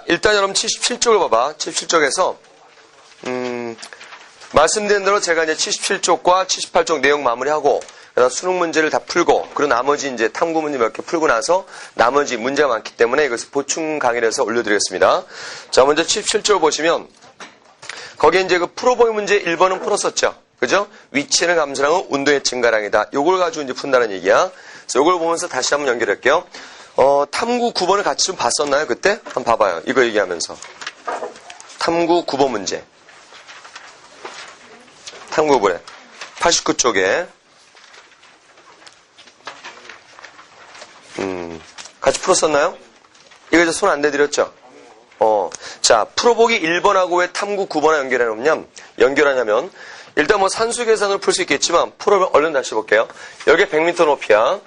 일단 여러분 77쪽을 봐봐. 77쪽에서 말씀드린 대로 제가 이제 77쪽과 78쪽 내용 마무리하고 그다음 수능 문제를 다 풀고 그리고 나머지 이제 탐구 문제 몇 개 풀고 나서 나머지 문제가 많기 때문에 이것을 보충 강의를 해서 올려드리겠습니다. 자, 먼저 77쪽을 보시면 거기에 이제 그 풀어보기 문제 1번은 풀었었죠. 그죠? 위치는 감소량은 운동의 증가량이다. 요걸 가지고 이제 푼다는 얘기야. 그래서 요걸 보면서 다시 한번 연결할게요. 탐구 9번을 같이 좀 봤었나요? 그때? 한번 봐봐요. 이거 얘기하면서. 탐구 9번 문제. 탐구 9번에. 89쪽에. 같이 풀었었나요? 이거 이제 손 안 대드렸죠? 자, 풀어보기 1번하고 왜 탐구 9번을 연결하냐면, 일단 뭐 산수 계산으로 풀 수 있겠지만, 풀어보면 얼른 다시 볼게요. 여기 100m 높이야.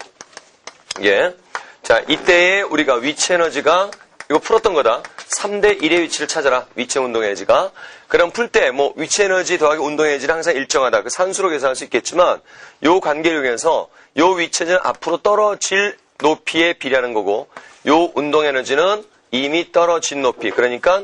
예. 자, 이때에 우리가 위치 에너지가, 이거 풀었던 거다. 3대 1의 위치를 찾아라. 위치 운동 에너지가. 그럼 풀 때, 뭐, 위치 에너지 더하기 운동 에너지는 항상 일정하다. 그 산수로 계산할 수 있겠지만, 요 관계력에서 요 위치 에너지는 앞으로 떨어질 높이에 비례하는 거고, 요 운동 에너지는 이미 떨어진 높이. 그러니까,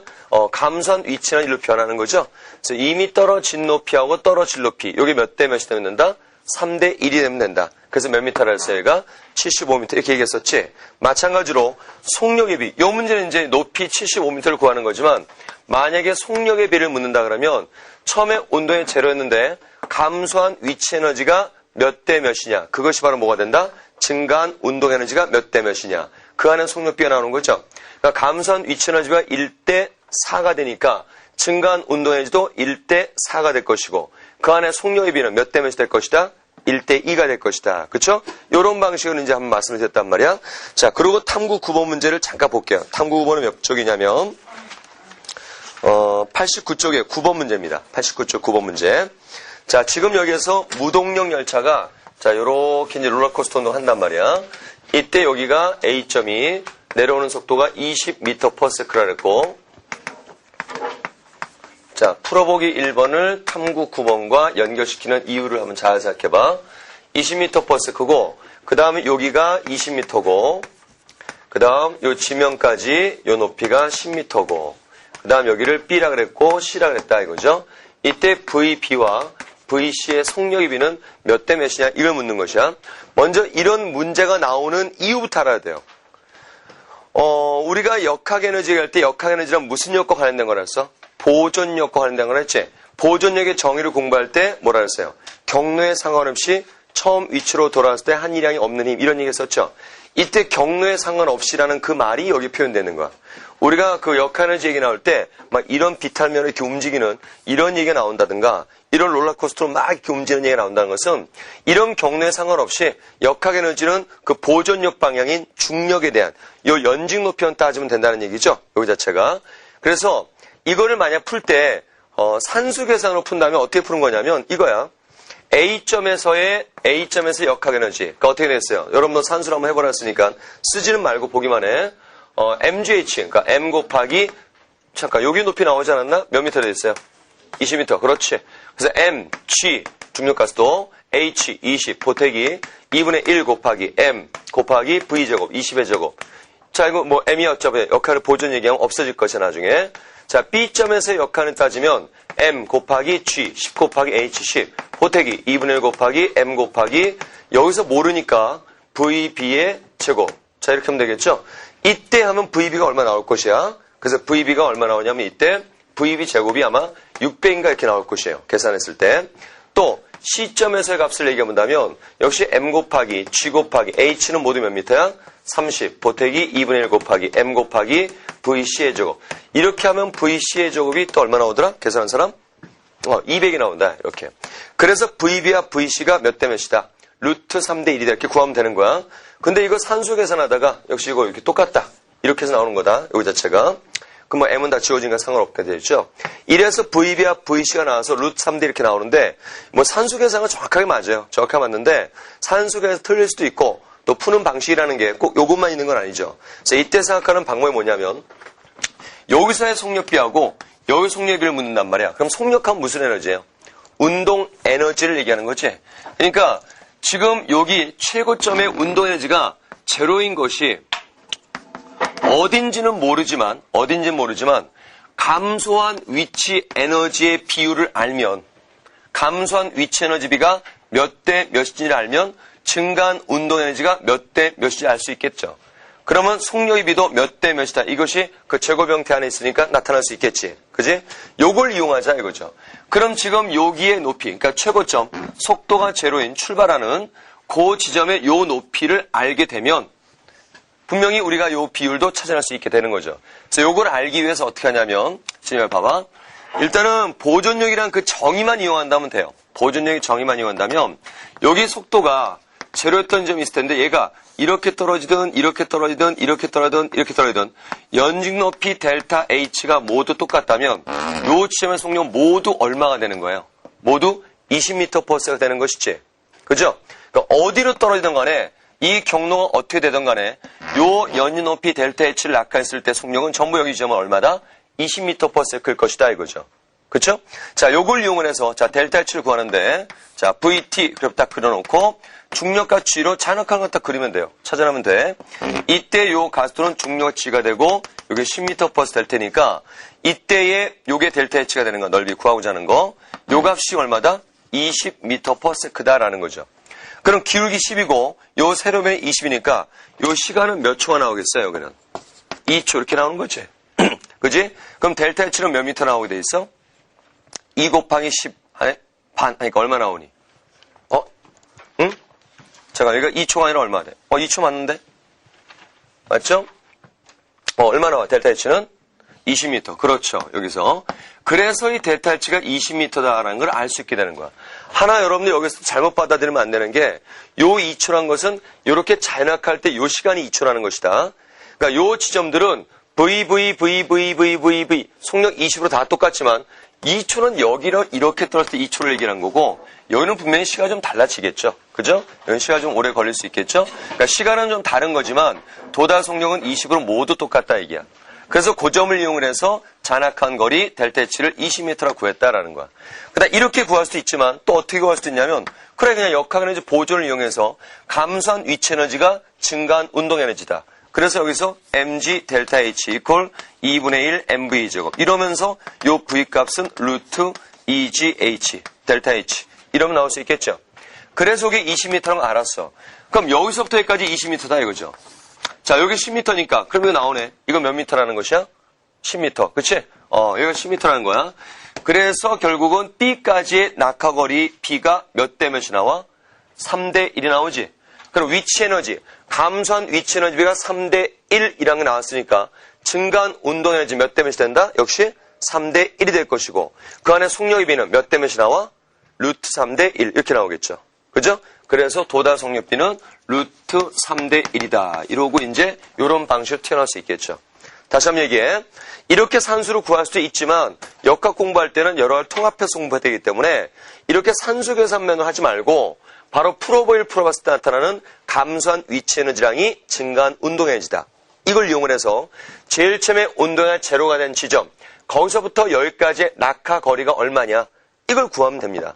감소한 위치 에너지로 변하는 거죠. 그래서 이미 떨어진 높이하고 떨어질 높이. 요게 몇 대 몇이 되면 된다? 3대 1이 되면 된다. 그래서 몇 미터라 했어요? 얘가 75m 이렇게 얘기했었지. 마찬가지로 속력의 비. 요 문제는 이제 높이 75m를 구하는 거지만 만약에 속력의 비를 묻는다 그러면 처음에 온도에 제로였는데 감소한 위치 에너지가 몇 대 몇이냐. 그것이 바로 뭐가 된다? 증가한 운동 에너지가 몇 대 몇이냐. 그 안에 속력비가 나오는 거죠. 그러니까 감소한 위치 에너지가 1대 4가 되니까 증가한 운동 에너지도 1대 4가 될 것이고 그 안에 속력의 비는 몇 대 몇이 될 것이다? 1대 2가 될 것이다. 그쵸? 요런 방식으로 이제 한번 말씀을 드렸단 말이야. 자, 그리고 탐구 9번 문제를 잠깐 볼게요. 탐구 9번은 몇 쪽이냐면, 89쪽에 9번 문제입니다. 89쪽 9번 문제. 자, 지금 여기에서 무동력 열차가, 자, 요렇게 이제 롤러코스터 운동 한단 말이야. 이때 여기가 A점이 내려오는 속도가 20m/s라 그랬고, 자, 풀어보기 1번을 탐구 9번과 연결시키는 이유를 한번 잘 생각해봐. 20m/s고, 그 다음에 여기가 20m고, 그 다음 요 지면까지 요 높이가 10m고, 그 다음 여기를 B라 그랬고 C라 그랬다 이거죠. 이때 VB와 VC의 속력의 비는 몇 대 몇이냐 이걸 묻는 것이야. 먼저 이런 문제가 나오는 이유부터 알아야 돼요. 우리가 역학에너지 할 때 역학에너지랑 무슨 역과 관련된 거라 했어? 보존력과 관련된 걸 했지. 보존력의 정의를 공부할 때 뭐라 했어요? 경로에 상관없이 처음 위치로 돌아왔을 때 한일량이 없는 힘 이런 얘기 했었죠. 이때 경로에 상관없이라는 그 말이 여기 표현되는 거야. 우리가 그 역학에너지 얘기 나올 때 막 이런 비탈면을 이렇게 움직이는 이런 얘기가 나온다든가 이런 롤러코스터로 막 이렇게 움직이는 얘기가 나온다는 것은 이런 경로에 상관없이 역학에너지는 그 보존력 방향인 중력에 대한 요 연직 높이만 따지면 된다는 얘기죠. 여기 자체가. 그래서 이거를 만약 풀 때 산수 계산으로 푼다면 어떻게 푸는 거냐면 이거야. A점에서의 역학에너지. 그러니까 어떻게 됐어요? 여러분도 산수를 한번 해보라 했으니까 쓰지는 말고 보기만 해. MGH, 그러니까 M 곱하기 잠깐 여기 높이 나오지 않았나? 몇 미터 됐어요? 20m. 그렇지. 그래서 M, G 중력가스도 H 20 보태기 2분의 1 곱하기 M 곱하기 V제곱 20의 제곱. 자, 이거 뭐 M이 어차피 역할을 보존 얘기하면 없어질 것이야 나중에. 자, B점에서 역할을 따지면 M 곱하기 G 10 곱하기 H 10 보태기 2분의 1 곱하기 M 곱하기 여기서 모르니까 VB의 제곱. 자, 이렇게 하면 되겠죠? 이때 하면 VB가 얼마 나올 것이야? 그래서 VB가 얼마 나오냐면 이때 VB 제곱이 아마 600인가 이렇게 나올 것이에요. 계산했을 때. 또 C점에서의 값을 얘기해본다면 역시 M 곱하기 G 곱하기 H는 모두 몇 미터야? 30 보태기 2분의 1 곱하기 M 곱하기 VC의 제곱. 이렇게 하면 VC의 제곱이 또 얼마 나오더라? 계산한 사람? 200이 나온다. 이렇게. 그래서 VB와 VC가 몇 대 몇이다? 루트 3대 1이다. 이렇게 구하면 되는 거야. 근데 이거 산수 계산하다가 역시 이거 이렇게 똑같다. 이렇게 해서 나오는 거다. 여기 자체가. 그럼 뭐 M은 다 지워진 거 상관없게 되죠. 이래서 VB와 VC가 나와서 루트 3대 이렇게 나오는데 뭐 산수 계산은 정확하게 맞아요. 정확하게 맞는데 산수 계산 틀릴 수도 있고 또 푸는 방식이라는 게 꼭 요것만 있는 건 아니죠. 그래서 이때 생각하는 방법이 뭐냐면 여기서의 속력비하고 여기 속력비를 묻는단 말이야. 그럼 속력하면 무슨 에너지예요? 운동 에너지를 얘기하는 거지. 그러니까 지금 여기 최고점의 운동 에너지가 제로인 것이 어딘지는 모르지만 감소한 위치 에너지의 비율을 알면 감소한 위치 에너지 비가 몇 대 몇인지를 알면 증가한 운동 에너지가 몇 대 몇인지 알 수 있겠죠. 그러면 속력의 비도 몇 대 몇이다. 이것이 그 제곱 형태 안에 있으니까 나타날 수 있겠지. 그지? 요걸 이용하자 이거죠. 그럼 지금 여기의 높이, 그러니까 최고점, 속도가 제로인 출발하는 그 지점의 요 높이를 알게 되면 분명히 우리가 요 비율도 찾아낼 수 있게 되는 거죠. 그래서 요걸 알기 위해서 어떻게 하냐면, 지금 봐봐. 일단은 보존력이란 그 정의만 이용한다면 돼요. 보존력의 정의만 이용한다면 여기 속도가 제로였던 점이 있을 텐데 얘가 이렇게 떨어지든 이렇게 떨어지든 이렇게 떨어지든 이렇게 떨어지든 연직 높이 델타 H가 모두 똑같다면 요 지점의 속력 모두 얼마가 되는 거예요? 모두 20m/s가 되는 것이지. 그죠? 그러니까 어디로 떨어지든 간에 이 경로가 어떻게 되든 간에 요 연직 높이 델타 H를 낙하했을 때 속력은 전부 여기 지점은 얼마다? 20m/s에 클 것이다 이거죠. 그쵸? 자, 요걸 이용해서 자, 델타 H를 구하는데 자, VT 그럼 딱 그려놓고 중력과 G로 잔악한 것 딱 그리면 돼요. 찾아내면 돼. 이때 요 가속도는 중력 G가 되고 요게 10m/s 될 테니까 이때에 요게 델타 H가 되는 거 넓이 구하고자 하는 거. 요 값이 얼마다? 20m/s 크다라는 거죠. 그럼 기울기 10이고 요 세로면이 20이니까 요 시간은 몇 초가 나오겠어요? 여기는 2초 이렇게 나오는 거지. 그지? 그럼 델타 H는 몇 미터 나오게 돼 있어? 2 곱하기 10 아니 반 그러니까 얼마 나오니? 응? 잠깐 여기가 2초가 아니라 얼마 돼? 2초 맞는데? 맞죠? 얼마 나와? 델타 H는 20m. 그렇죠. 여기서. 그래서 이 델타 H가 20m다라는 걸 알 수 있게 되는 거야. 하나 여러분들 여기서 잘못 받아들이면 안 되는 게 요 2초란 것은 요렇게 잔악할 때 요 시간이 2초라는 것이다. 그러니까 요 지점들은 V 속력 20으로 다 똑같지만 2초는 여기로 이렇게 떨어질 때 2초를 얘기하는 거고 여기는 분명히 시간이 좀 달라지겠죠. 그죠? 여기는 시간이 좀 오래 걸릴 수 있겠죠. 그러니까 시간은 좀 다른 거지만 도달 속력은 20으로 모두 똑같다 얘기야. 그래서 그 점을 이용을 해서 잔악한 거리 델타 H를 20m라 구했다라는 거야. 그다음 이렇게 구할 수도 있지만 또 어떻게 구할 수도 있냐면 그래 그냥 역학 에너지 보존을 이용해서 감소한 위치 에너지가 증가한 운동 에너지다. 그래서 여기서 mg 델타 h 이퀄 2분의 1 mv 제곱 이러면서 요 v 값은 루트 2gh 델타 h 이러면 나올 수 있겠죠. 그래서 이게 20m라는 거 알았어. 그럼 여기서부터 여기까지 20m다 이거죠. 자 여기 10m니까 그럼 이거 나오네. 이거 몇 미터라는 것이야? 10m. 그치? 여기가 10m라는 거야. 그래서 결국은 B까지의 낙하거리 B가 몇 대 몇이 나와? 3대 1이 나오지. 그럼 위치 에너지, 감소한 위치 에너지비가 3대 1이라는 게 나왔으니까 증가한 운동 에너지 몇 대 몇이 된다? 역시 3대 1이 될 것이고 그 안에 속력의 비는 몇 대 몇이 나와? 루트 3대 1 이렇게 나오겠죠. 그죠? 그래서 도달 속력비는 루트 3대 1이다. 이러고 이제 이런 방식으로 튀어나올 수 있겠죠. 다시 한번 얘기해. 이렇게 산수로 구할 수도 있지만 역학 공부할 때는 여러 가지 통합해서 공부해야 되기 때문에 이렇게 산수 계산면을 하지 말고 바로 풀어보일 풀어봤을 때 나타나는 감소한 위치 에너지량이 증가한 운동 에너지다. 이걸 이용을 해서 제일 처음에 운동의 제로가 된 지점 거기서부터 여기까지의 낙하 거리가 얼마냐 이걸 구하면 됩니다.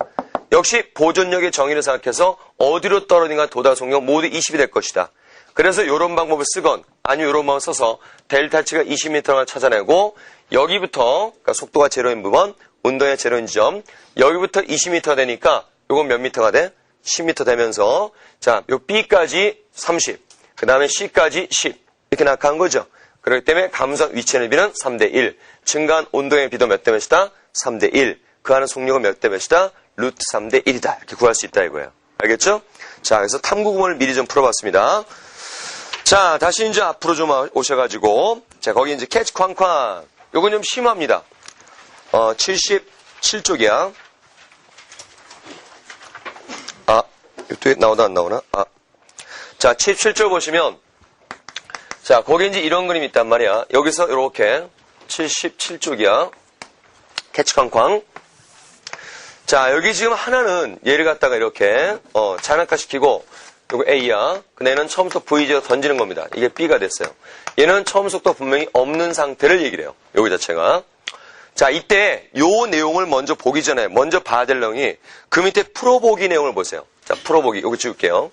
역시 보존력의 정의를 생각해서 어디로 떨어진가 도달 속력 모두 20이 될 것이다. 그래서 이런 방법을 쓰건 아니면 이런 방법을 써서 델타 H가 20m를 찾아내고 여기부터 그러니까 속도가 제로인 부분 운동의 제로인 지점 여기부터 20m가 되니까 이건 몇 미터가 돼? 10m 되면서 자, 요 B까지 30, 그 다음에 C까지 10 이렇게 낙하한 거죠. 그렇기 때문에 감소한 위치 에너지비는 3대 1, 증가한 운동의 비도 몇 대 몇이다? 3대 1, 그 안에 속력은 몇 대 몇이다? 루트 3대 1이다. 이렇게 구할 수 있다 이거예요. 알겠죠? 자, 그래서 탐구 구문을 미리 좀 풀어봤습니다. 자, 다시 이제 앞으로 좀 오셔가지고 자, 거기 이제 캐치 쾅쾅 요건 좀 심합니다. 77쪽이야. 이쪽에 나오다 안 나오나? 자, 77쪽 보시면 자, 거기 이제 이런 그림이 있단 말이야. 여기서 이렇게 77쪽이야. 캐치 쾅쾅. 자, 여기 지금 하나는 얘를 갖다가 이렇게 잔악화시키고 요거 A야. 근데 얘는 처음부터 V제로 던지는 겁니다. 이게 B가 됐어요. 얘는 처음 속도 분명히 없는 상태를 얘기를 해요. 여기 자체가. 자, 이때 요 내용을 먼저 보기 전에 먼저 봐야 될 내용이 그 밑에 풀어보기 내용을 보세요. 자, 풀어보기. 여기 찍을게요.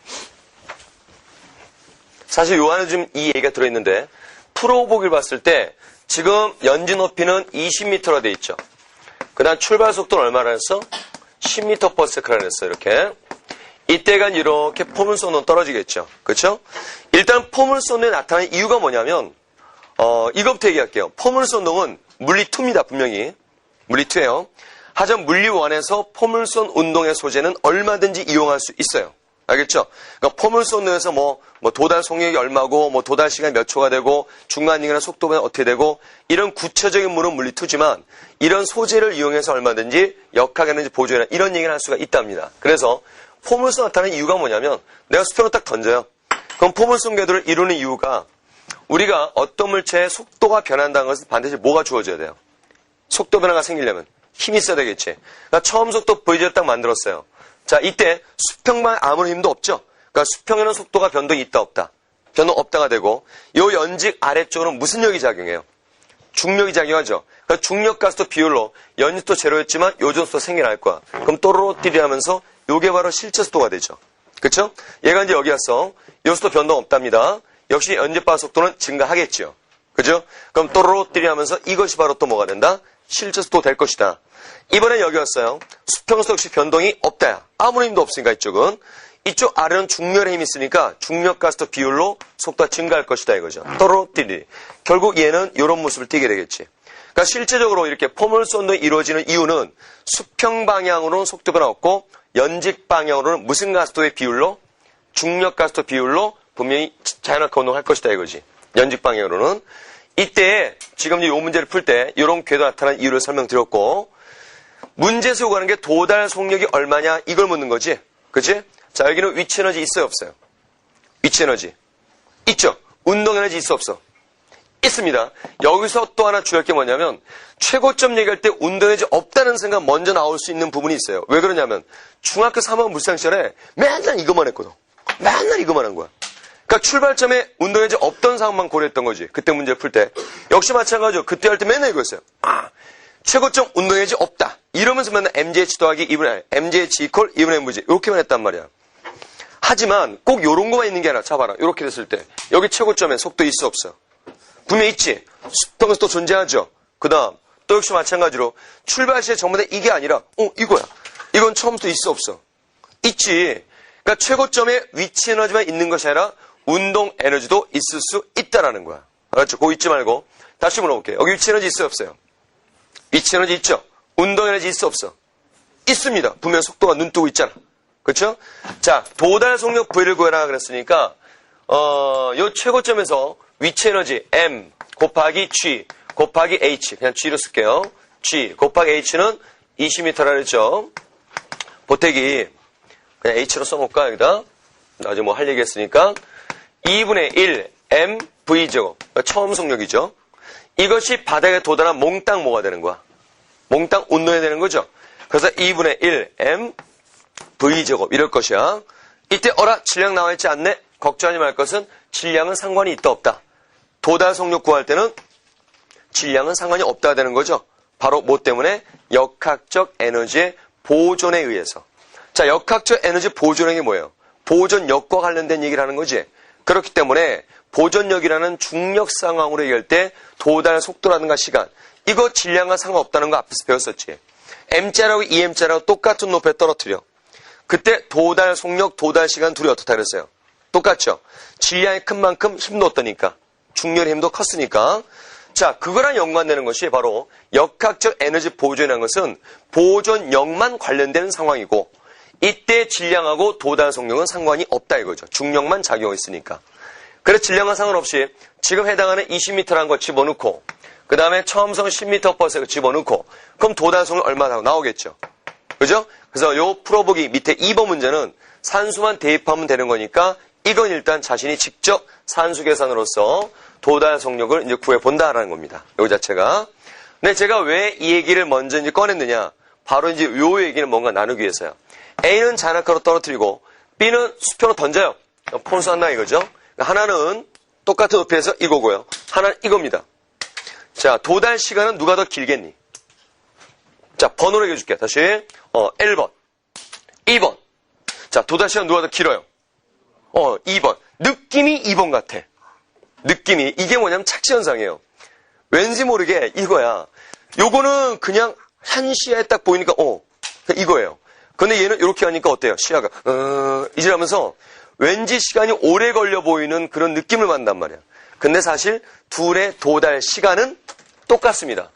사실 요 안에 지금 이 얘기가 들어있는데 프로보기를 봤을 때 지금 연지 높이는 20m로 돼 있죠. 그 다음 출발 속도는 얼마나 했어? 10m/s라고 했어. 이렇게. 이때가 이렇게 포물선은 떨어지겠죠. 그렇죠? 일단 포물선에 나타나는 이유가 뭐냐면 이것부터 얘기할게요. 포물선동은 물리2입니다. 분명히. 물리2예요. 하지만 물리1에서 포물선 운동의 소재는 얼마든지 이용할 수 있어요. 알겠죠? 그러니까 포물선 운동에서 뭐 도달 속력이 얼마고 뭐 도달 시간이 몇 초가 되고 중간 이동이나 속도가 어떻게 되고 이런 구체적인 물은 물리2지만 이런 소재를 이용해서 얼마든지 역학에너지 보존이나 이런 얘기를 할 수가 있답니다. 그래서 포물선 나타나는 이유가 뭐냐면 내가 수평을 딱 던져요. 그럼 포물선 궤도를 이루는 이유가 우리가 어떤 물체의 속도가 변한다는 것은 반드시 뭐가 주어져야 돼요? 속도 변화가 생기려면 힘이 있어야 되겠지. 그러니까 처음 속도 V제로 딱 만들었어요. 자, 이때 수평만 아무런 힘도 없죠. 그러니까 수평에는 속도가 변동이 있다 없다. 변동 없다가 되고 요 연직 아래쪽으로는 무슨力이 작용해요? 중력이 작용하죠. 그러니까 중력 가스도 비율로 연직도 제로였지만 요전 속도 생겨날 거야. 그럼 또로로 띠리 하면서 요게 바로 실제 속도가 되죠. 그렇죠? 얘가 이제 여기 왔어. 요 속도 변동 없답니다. 역시 연직바 속도는 증가하겠죠. 그죠? 그럼 또로로 띠리 하면서 이것이 바로 또 뭐가 된다? 실제 속도 될 것이다. 이번엔 여기 왔어요. 수평속 역시 변동이 없다. 아무런 힘도 없으니까 이쪽은. 이쪽 아래는 중력의 힘이 있으니까 중력 가스도 비율로 속도가 증가할 것이다 이거죠. 또로로 띠리. 결국 얘는 이런 모습을 띠게 되겠지. 그러니까 실제적으로 이렇게 포물선도 이루어지는 이유는 수평 방향으로는 속도 변화 없고 연직 방향으로는 무슨 가스도의 비율로? 중력 가스도 비율로 분명히 자연학적 운동할 것이다 이거지. 연직 방향으로는. 이때 지금 이 문제를 풀 때 이런 궤도 나타난 이유를 설명드렸고 문제에서 요구하는 게 도달 속력이 얼마냐 이걸 묻는 거지. 그치? 자, 여기는 위치 에너지 있어요 없어요? 위치 에너지. 있죠? 운동 에너지 있어 없어? 있습니다. 여기서 또 하나 주의할 게 뭐냐면 최고점 얘기할 때 운동 에너지 없다는 생각 먼저 나올 수 있는 부분이 있어요. 왜 그러냐면 중학교 3학년 물리학 시절에 맨날 이것만 했거든. 맨날 이것만 한 거야. 그러니까 출발점에 운동 에너지 없던 상황만 고려했던 거지. 그때 문제 풀 때. 역시 마찬가지로 그때 할 때 맨날 이거였어요. 최고점 운동 에너지 없다. 이러면서 맨날 MGH 더하기 2분의 MGH 이퀄 2분의 MVG 이렇게만 했단 말이야. 하지만 꼭 요런 거만 있는 게 아니라 잡아라. 이렇게 됐을 때 여기 최고점에 속도 있어 없어? 분명히 있지. 수평에서 또 존재하죠. 그 다음 또 역시 마찬가지로 출발 시에 전부 다 이게 아니라 이거야. 이건 처음부터 있어 없어? 있지. 그러니까 최고점에 위치 에너지만 있는 것이 아니라 운동 에너지도 있을 수 있다라는 거야. 알았죠? 그거 잊지 말고 다시 물어볼게요. 여기 위치 에너지 있어요 없어요? 위치 에너지 있죠? 운동 에너지 있어 없어? 있습니다. 분명 속도가 눈 뜨고 있잖아. 그렇죠? 자, 도달 속력 V를 구해라 그랬으니까 요 최고점에서 위치 에너지 M 곱하기 G 곱하기 H 그냥 G로 쓸게요. G 곱하기 H는 20m라 그랬죠. 보태기 그냥 H로 써놓을까 여기다. 나중에 뭐 할 얘기 했으니까 2분의 1 M V제곱 처음 속력이죠. 이것이 바닥에 도달한 몽땅 뭐가 되는 거야? 몽땅 운동이 되는 거죠. 그래서 2분의 1 M V제곱 이럴 것이야. 이때 질량 나와있지 않네? 걱정하지 말 것은 질량은 상관이 있다 없다. 도달 속력 구할 때는 질량은 상관이 없다 되는 거죠. 바로 뭐 때문에? 역학적 에너지의 보존에 의해서. 자, 역학적 에너지 보존력이 뭐예요? 보존력과 관련된 얘기를 하는 거지. 그렇기 때문에 보존력이라는 중력 상황으로 얘기할 때 도달 속도라든가 시간 이거 질량과 상관없다는 거 앞에서 배웠었지. M자라고 2M자라고 똑같은 높이에 떨어뜨려. 그때 도달 속력, 도달 시간 둘이 어떻다 그랬어요? 똑같죠. 질량이 큰 만큼 힘도 어떠니까? 중력의 힘도 컸으니까. 자, 그거랑 연관되는 것이 바로 역학적 에너지 보존이라는 것은 보존력만 관련되는 상황이고 이때 질량하고 도달 속력은 상관이 없다 이거죠. 중력만 작용했으니까. 그래서 질량과 상관없이 지금 해당하는 20m라는 거 집어넣고 그 다음에 처음성 10m/s 집어넣고 그럼 도달 속력 얼마나 나오겠죠. 그죠? 그래서 요 풀어보기 밑에 2번 문제는 산수만 대입하면 되는 거니까 이건 일단 자신이 직접 산수 계산으로서 도달 속력을 이제 구해본다라는 겁니다. 요 자체가. 근데 제가 왜 이 얘기를 먼저 이제 꺼냈느냐. 바로 이제 요 얘기는 뭔가 나누기 위해서요. A는 잔악화로 떨어뜨리고 B는 수평으로 던져요. 폰수한다 이거죠. 하나는 똑같은 높이에서 이거고요. 하나는 이겁니다. 자, 도달 시간은 누가 더 길겠니? 자, 번호로 얘기해줄게. 다시. 1번. 2번. 자, 도달 시간 누가 더 길어요? 2번. 느낌이 2번 같아. 느낌이 이게 뭐냐면 착시현상이에요. 왠지 모르게 이거야. 요거는 그냥 한 시야에 딱 보이니까 이거예요. 근데 얘는 이렇게 하니까 어때요? 시야가 이질하면서 왠지 시간이 오래 걸려 보이는 그런 느낌을 받는단 말이야. 근데 사실 둘의 도달 시간은 똑같습니다.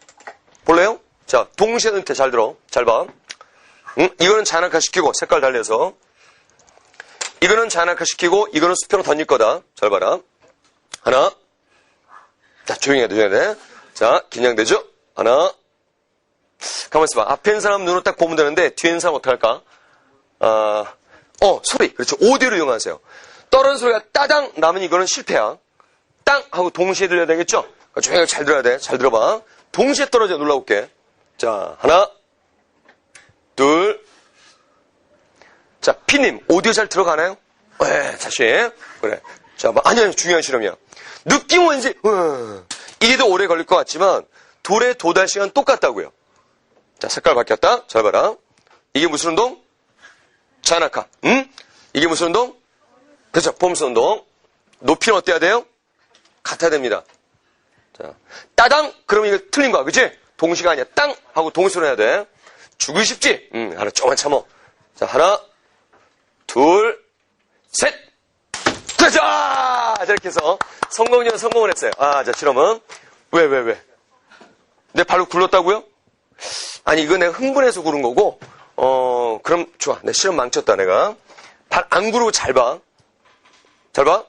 볼래요? 자, 동시에 눈태 잘 들어. 잘 봐. 이거는 잔악화시키고 색깔 달려서 이거는 잔악화시키고 이거는 수평으로 던질 거다. 잘 봐라. 하나. 자, 조용히 해야 돼. 조용히 해야 돼. 자, 긴장되죠? 하나. 가만히 있어봐. 앞에 있는 사람 눈으로 딱 보면 되는데 뒤에 있는 사람 어떡할까? 소리. 그렇죠. 오디오를 이용하세요. 떨어진 소리가 따당 나면 이거는 실패야. 땅 하고 동시에 들려야 되겠죠? 조용히 잘 들어야 돼. 잘 들어봐. 동시에 떨어져 눌러볼게. 자, 하나, 둘. 자, 피님, 오디오 잘 들어가나요? 네, 다시. 그래. 자, 아니야, 중요한 실험이야. 느낌은 왠지, 이게 더 오래 걸릴 것 같지만, 둘의 도달 시간 똑같다고요. 자, 색깔 바뀌었다. 잘 봐라. 이게 무슨 운동? 잔악화. 이게 무슨 운동? 그렇죠. 폼스 운동. 높이는 어때야 돼요? 같아야 됩니다. 자, 따당! 그러면 이거 틀린 거야. 그치? 동시가 아니야. 땅! 하고 동시로 해야 돼. 죽기 쉽지? 하나 조금만 참어. 자, 하나, 둘, 셋! 짜자! 이렇게 해서 성공이면 성공을 했어요. 자, 실험은. 왜? 내 발로 굴렀다고요? 아니, 이거 내가 흥분해서 구른 거고, 그럼 좋아. 내 실험 망쳤다, 내가. 발 안 구르고 잘 봐. 잘 봐.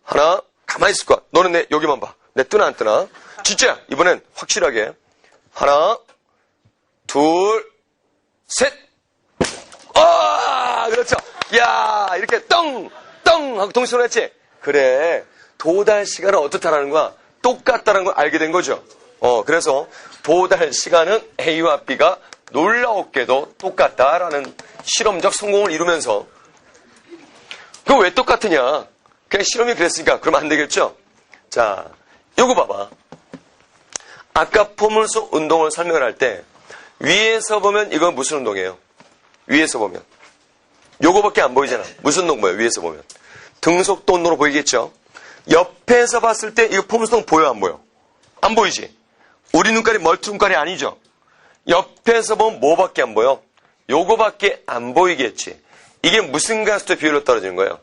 하나, 가만히 있을 거야. 너는 내 여기만 봐. 내 뜨나 안 뜨나? 진짜 이번엔 확실하게. 하나, 둘, 셋. 그렇죠. 야, 이렇게 떵 하고 동시에 했지. 그래. 도달 시간은 어떻다라는 거야? 똑같다는 걸 알게 된 거죠. 그래서 도달 시간은 A와 B가 놀라웠게도 똑같다라는 실험적 성공을 이루면서. 그럼 왜 똑같으냐? 그냥 실험이 그랬으니까 그러면 안 되겠죠? 자, 요거 봐봐. 아까 포물소 운동을 설명을 할 때 위에서 보면 이건 무슨 운동이에요? 위에서 보면 요거밖에 안 보이잖아. 무슨 운동 뭐예요? 위에서 보면 등속도 운동으로 보이겠죠? 옆에서 봤을 때 이거 포물소 운동 보여 안 보여? 안 보이지? 우리 눈깔이 멀티 눈깔이 아니죠? 옆에서 보면 뭐밖에 안 보여? 요거밖에 안 보이겠지. 이게 무슨 가속도 비율로 떨어지는 거예요?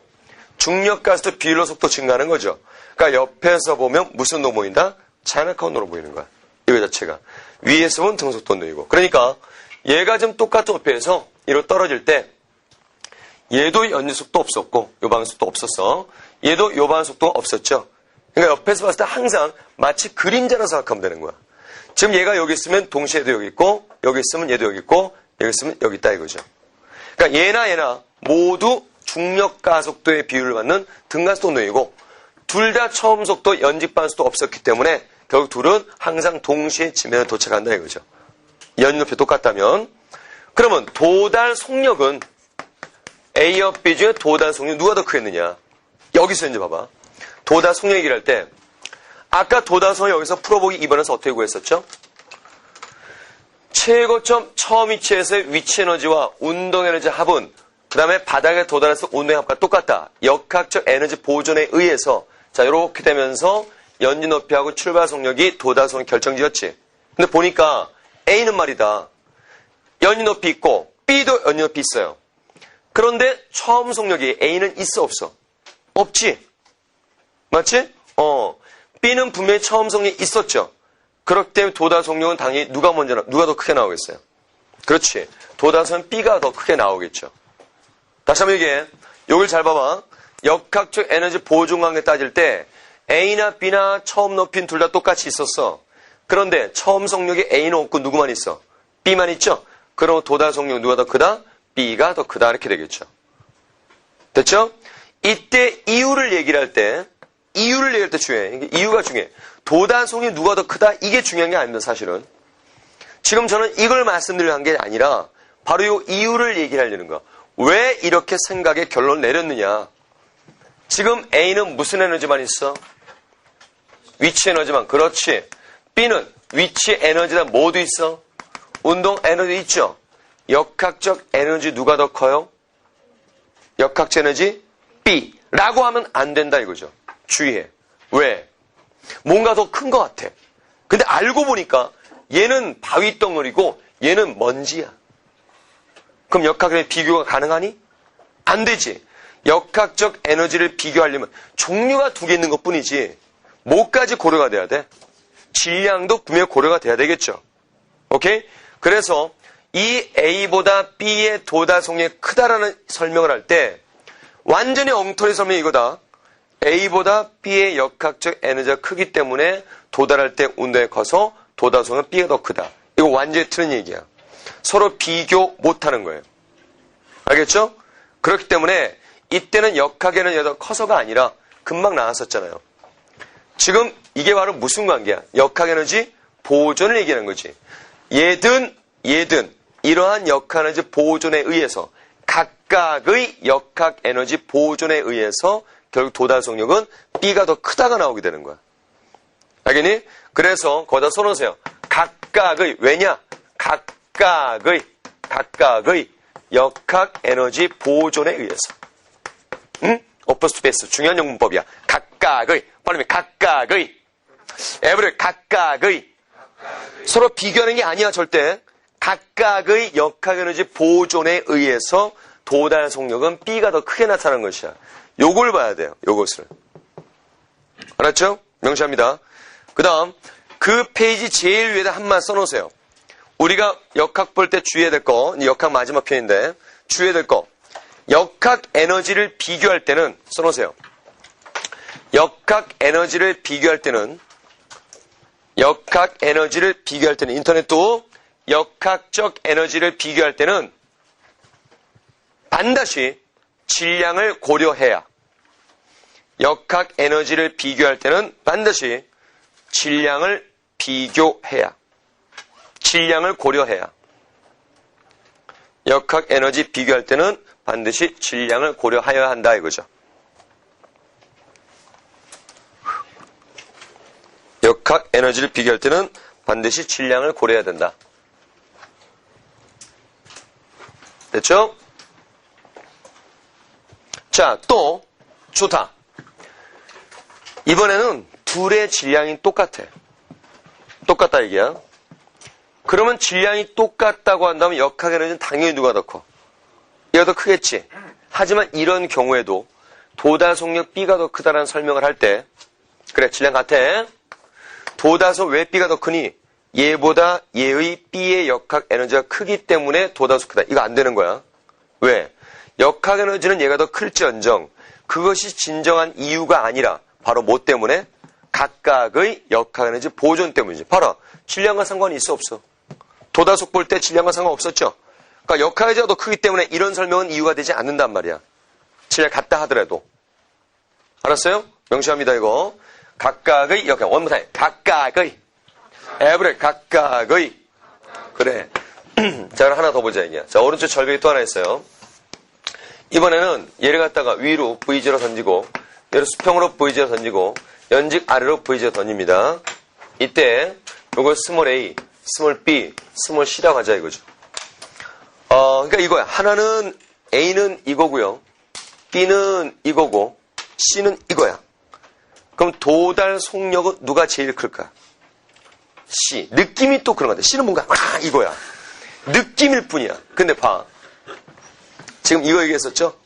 중력 가속도 비율로 속도 증가하는 거죠. 그러니까 옆에서 보면 무슨 운동 보인다? 잔악화 운동으로 보이는 거야. 이거 자체가. 위에서 보면 등속도 운동이고. 그러니까 얘가 좀 똑같은 높이에서 이로 떨어질 때 얘도 연지 속도 없었고 요 방향 속도 없었어. 얘도 요 방향 속도가 없었죠. 그러니까 옆에서 봤을 때 항상 마치 그림자로 생각하면 되는 거야. 지금 얘가 여기 있으면 동시에 얘도 여기 있고 여기 있으면 얘도 여기 있고 여기 있으면 여기 있다 이거죠. 그러니까 얘나 모두 중력 가속도의 비율을 받는 등가속도 운동이고 둘 다 처음 속도 연직 반수도 없었기 때문에 결국 둘은 항상 동시에 지면에 도착한다 이거죠. 연높이 똑같다면 그러면 도달 속력은 A와 B 중에 도달 속력 누가 더 크겠느냐? 여기서 이제 봐봐. 도달 속력 얘기를 할 때 아까 도달 속력 여기서 풀어보기 2번에서 어떻게 구했었죠? 최고점 처음 위치에서의 위치 에너지와 운동 에너지 합은 그 다음에 바닥에 도달해서 운동의 합과 똑같다. 역학적 에너지 보존에 의해서 자 이렇게 되면서 연지 높이하고 출발 속력이 도달 속력 결정지었지. 근데 보니까 A는 말이다. 연지 높이 있고 B도 연지 높이 있어요. 그런데 처음 속력이 A는 있어 없어? 없지. 맞지? B는 분명히 처음 속력이 있었죠. 그렇기 때문에 도달 속력은 당연히 누가 더 크게 나오겠어요? 그렇지. 도달 속력은 B가 더 크게 나오겠죠. 다시 한번 얘기해. 여길 잘 봐봐. 역학적 에너지 보존 관계 따질 때 A나 B나 처음 높이는 둘 다 똑같이 있었어. 그런데 처음 속력이 A는 없고 누구만 있어? B만 있죠? 그럼 도달 속력 누가 더 크다? B가 더 크다 이렇게 되겠죠. 됐죠? 이때 이유를 얘기를 할 때 중요해. 이유가 중요해. 도달 속력이 누가 더 크다? 이게 중요한 게 아닙니다. 사실은. 지금 저는 이걸 말씀드리려 한 게 아니라 바로 이 이유를 얘기를 하려는 거야. 왜 이렇게 생각의 결론을 내렸느냐. 지금 A는 무슨 에너지만 있어? 위치 에너지만. 그렇지. B는 위치 에너지랑 모두 있어? 운동 에너지 있죠? 역학적 에너지 누가 더 커요? 역학적 에너지 B. 라고 하면 안 된다 이거죠. 주의해. 왜? 뭔가 더 큰 것 같아. 근데 알고 보니까 얘는 바위 덩어리고 얘는 먼지야. 그럼 역학의 비교가 가능하니? 안 되지. 역학적 에너지를 비교하려면 종류가 두 개 있는 것 뿐이지 뭐까지 고려가 돼야 돼? 질량도 분명히 고려가 돼야 되겠죠. 오케이? 그래서 이 A보다 B의 도달 속력이 크다라는 설명을 할 때 완전히 엉터리 설명이 이거다. A보다 B의 역학적 에너지가 크기 때문에 도달할 때 운동이 커서 도달 속력은 B가 더 크다. 이거 완전히 틀린 얘기야. 서로 비교 못하는 거예요. 알겠죠? 그렇기 때문에 이때는 역학 에너지가 더 커서가 아니라 금방 나왔었잖아요. 지금 이게 바로 무슨 관계야? 역학 에너지 보존을 얘기하는 거지. 얘든 이러한 역학 에너지 보존에 의해서 각각의 역학 에너지 보존에 의해서 결국 도달 속력은 B가 더 크다가 나오게 되는 거야. 알겠니? 그래서 거기다 써놓으세요. 각각의 왜냐? 각각의 역학 에너지 보존에 의해서. 응? 어퍼스페이스 중요한 영문법이야. 각각의 빨리 각각의 에브리 각각의 서로 비교하는 게 아니야 절대. 각각의 역학 에너지 보존에 의해서 도달 속력은 B가 더 크게 나타나는 것이야. 요걸 봐야 돼요. 요것을. 알았죠? 명시합니다. 그 다음 그 페이지 제일 위에다 한만 써놓으세요. 우리가 역학 볼 때 주의해야 될 거, 역학 마지막 편인데 주의해야 될 거. 역학 에너지를 비교할 때는 써놓으세요. 역학 에너지를 비교할 때는 인터넷도 역학적 에너지를 비교할 때는 반드시 질량을 고려해야. 역학 에너지를 비교할 때는 반드시 질량을 고려해야. 역학 에너지 비교할 때는 반드시 질량을 고려하여야 한다 이거죠. 역학 에너지를 비교할 때는 반드시 질량을 고려해야 된다. 됐죠? 자, 또 좋다. 이번에는 둘의 질량이 똑같아. 똑같다 얘기야. 그러면 질량이 똑같다고 한다면 역학 에너지는 당연히 누가 더 커? 얘가 더 크겠지. 하지만 이런 경우에도 도달 속력 B가 더 크다라는 설명을 할 때 그래 질량 같아. 도달속 왜 B가 더 크니? 얘보다 얘의 B의 역학 에너지가 크기 때문에 도달속 크다. 이거 안 되는 거야. 왜? 역학 에너지는 얘가 더 클지언정 그것이 진정한 이유가 아니라 바로 뭐 때문에? 각각의 역학 에너지 보존 때문이지. 봐라. 질량과 상관이 있어 없어? 도달속 볼 때 질량과 상관없었죠? 그러니까 역학 에너지가 더 크기 때문에 이런 설명은 이유가 되지 않는단 말이야. 질량 같다 하더라도. 알았어요? 명시합니다 이거. 각각의 역학. 원무타임. 각각의. 에브리 각각의. 그래. 자 그럼 하나 더 보자 이게. 자 오른쪽 절벽이 또 하나 있어요. 이번에는 얘를 갖다가 위로 V지로 던지고 얘를 수평으로 V지로 던지고 연직 아래로 V지로 던집니다. 이때 요걸 스몰 a, 스몰 b, 스몰 c라고 하자 이거죠. 그러니까 이거야. 하나는 a는 이거고요. b는 이거고 c는 이거야. 그럼 도달 속력은 누가 제일 클까? C. 느낌이 또 그런 것 같아. C는 뭔가 이거야. 느낌일 뿐이야. 근데 봐. 지금 이거 얘기했었죠?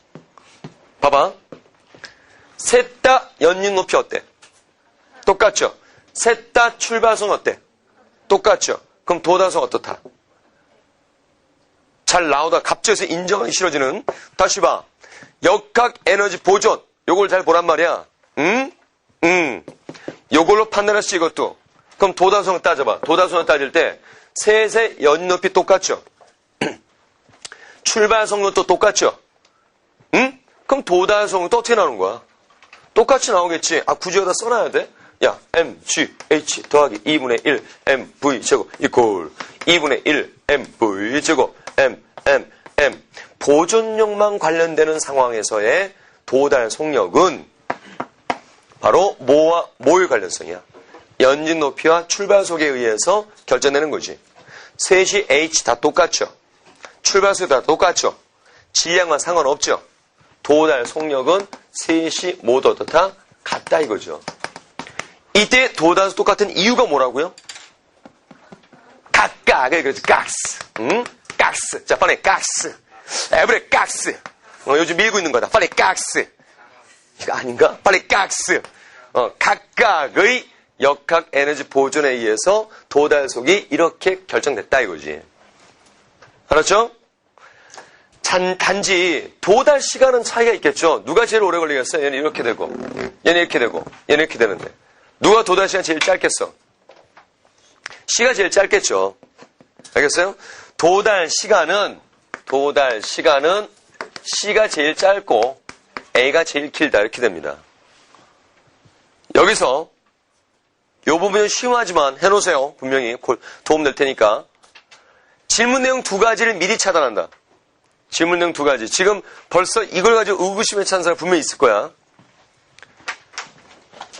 봐봐. 셋 다 연륜 높이 어때? 똑같죠? 셋 다 출발성 어때? 똑같죠? 그럼 도달성 어떻다? 잘 나오다 갑자기 인정하기 싫어지는. 다시 봐. 역학 에너지 보존. 요걸 잘 보란 말이야. 요걸로 판단할 수 이것도. 그럼 도달성을 따져봐. 도달성을 따질 때 셋의 연륜 높이 똑같죠? 출발성도 똑같죠? 응? 그럼 도달성도 어떻게 나오는 거야? 똑같이 나오겠지. 굳이 여기다 써놔야 돼? 야, mgh 더하기 2분의 1 mv 제곱 이꼴 2분의 1 mv 제곱 m 보존력만 관련되는 상황에서의 도달 속력은 바로 뭐의 관련성이야? 연진 높이와 출발속에 의해서 결정되는 거지. 셋이 h 다 똑같죠? 출발속이 다 똑같죠? 질량과 상관없죠? 도달 속력은 셋이 모두 어떻다? 같다 이거죠. 이때 도단수 똑같은 이유가 뭐라고요? 각각. 그렇지. 깍스. 응? 깍스. 자, 빨리 깍스. 에브리 깍스. 요즘 밀고 있는 거다. 빨리 깍스. 이거 아닌가? 빨리 깍스. 각각의 역학 에너지 보존에 의해서 도달속이 이렇게 결정됐다 이거지. 알았죠? 단지 도달 시간은 차이가 있겠죠. 누가 제일 오래 걸리겠어요? 얘는 이렇게 되고, 얘는 이렇게 되고, 얘는 이렇게 되는데. 누가 도달 시간 제일 짧겠어? C가 제일 짧겠죠. 알겠어요? 도달 시간은 C가 제일 짧고 A가 제일 길다. 이렇게 됩니다. 여기서 이 부분은 쉬워하지만 해놓으세요. 분명히 도움 될 테니까. 질문 내용 2가지를 미리 차단한다. 질문 내용 2가지. 지금 벌써 이걸 가지고 의구심에 찬 사람 분명히 있을 거야.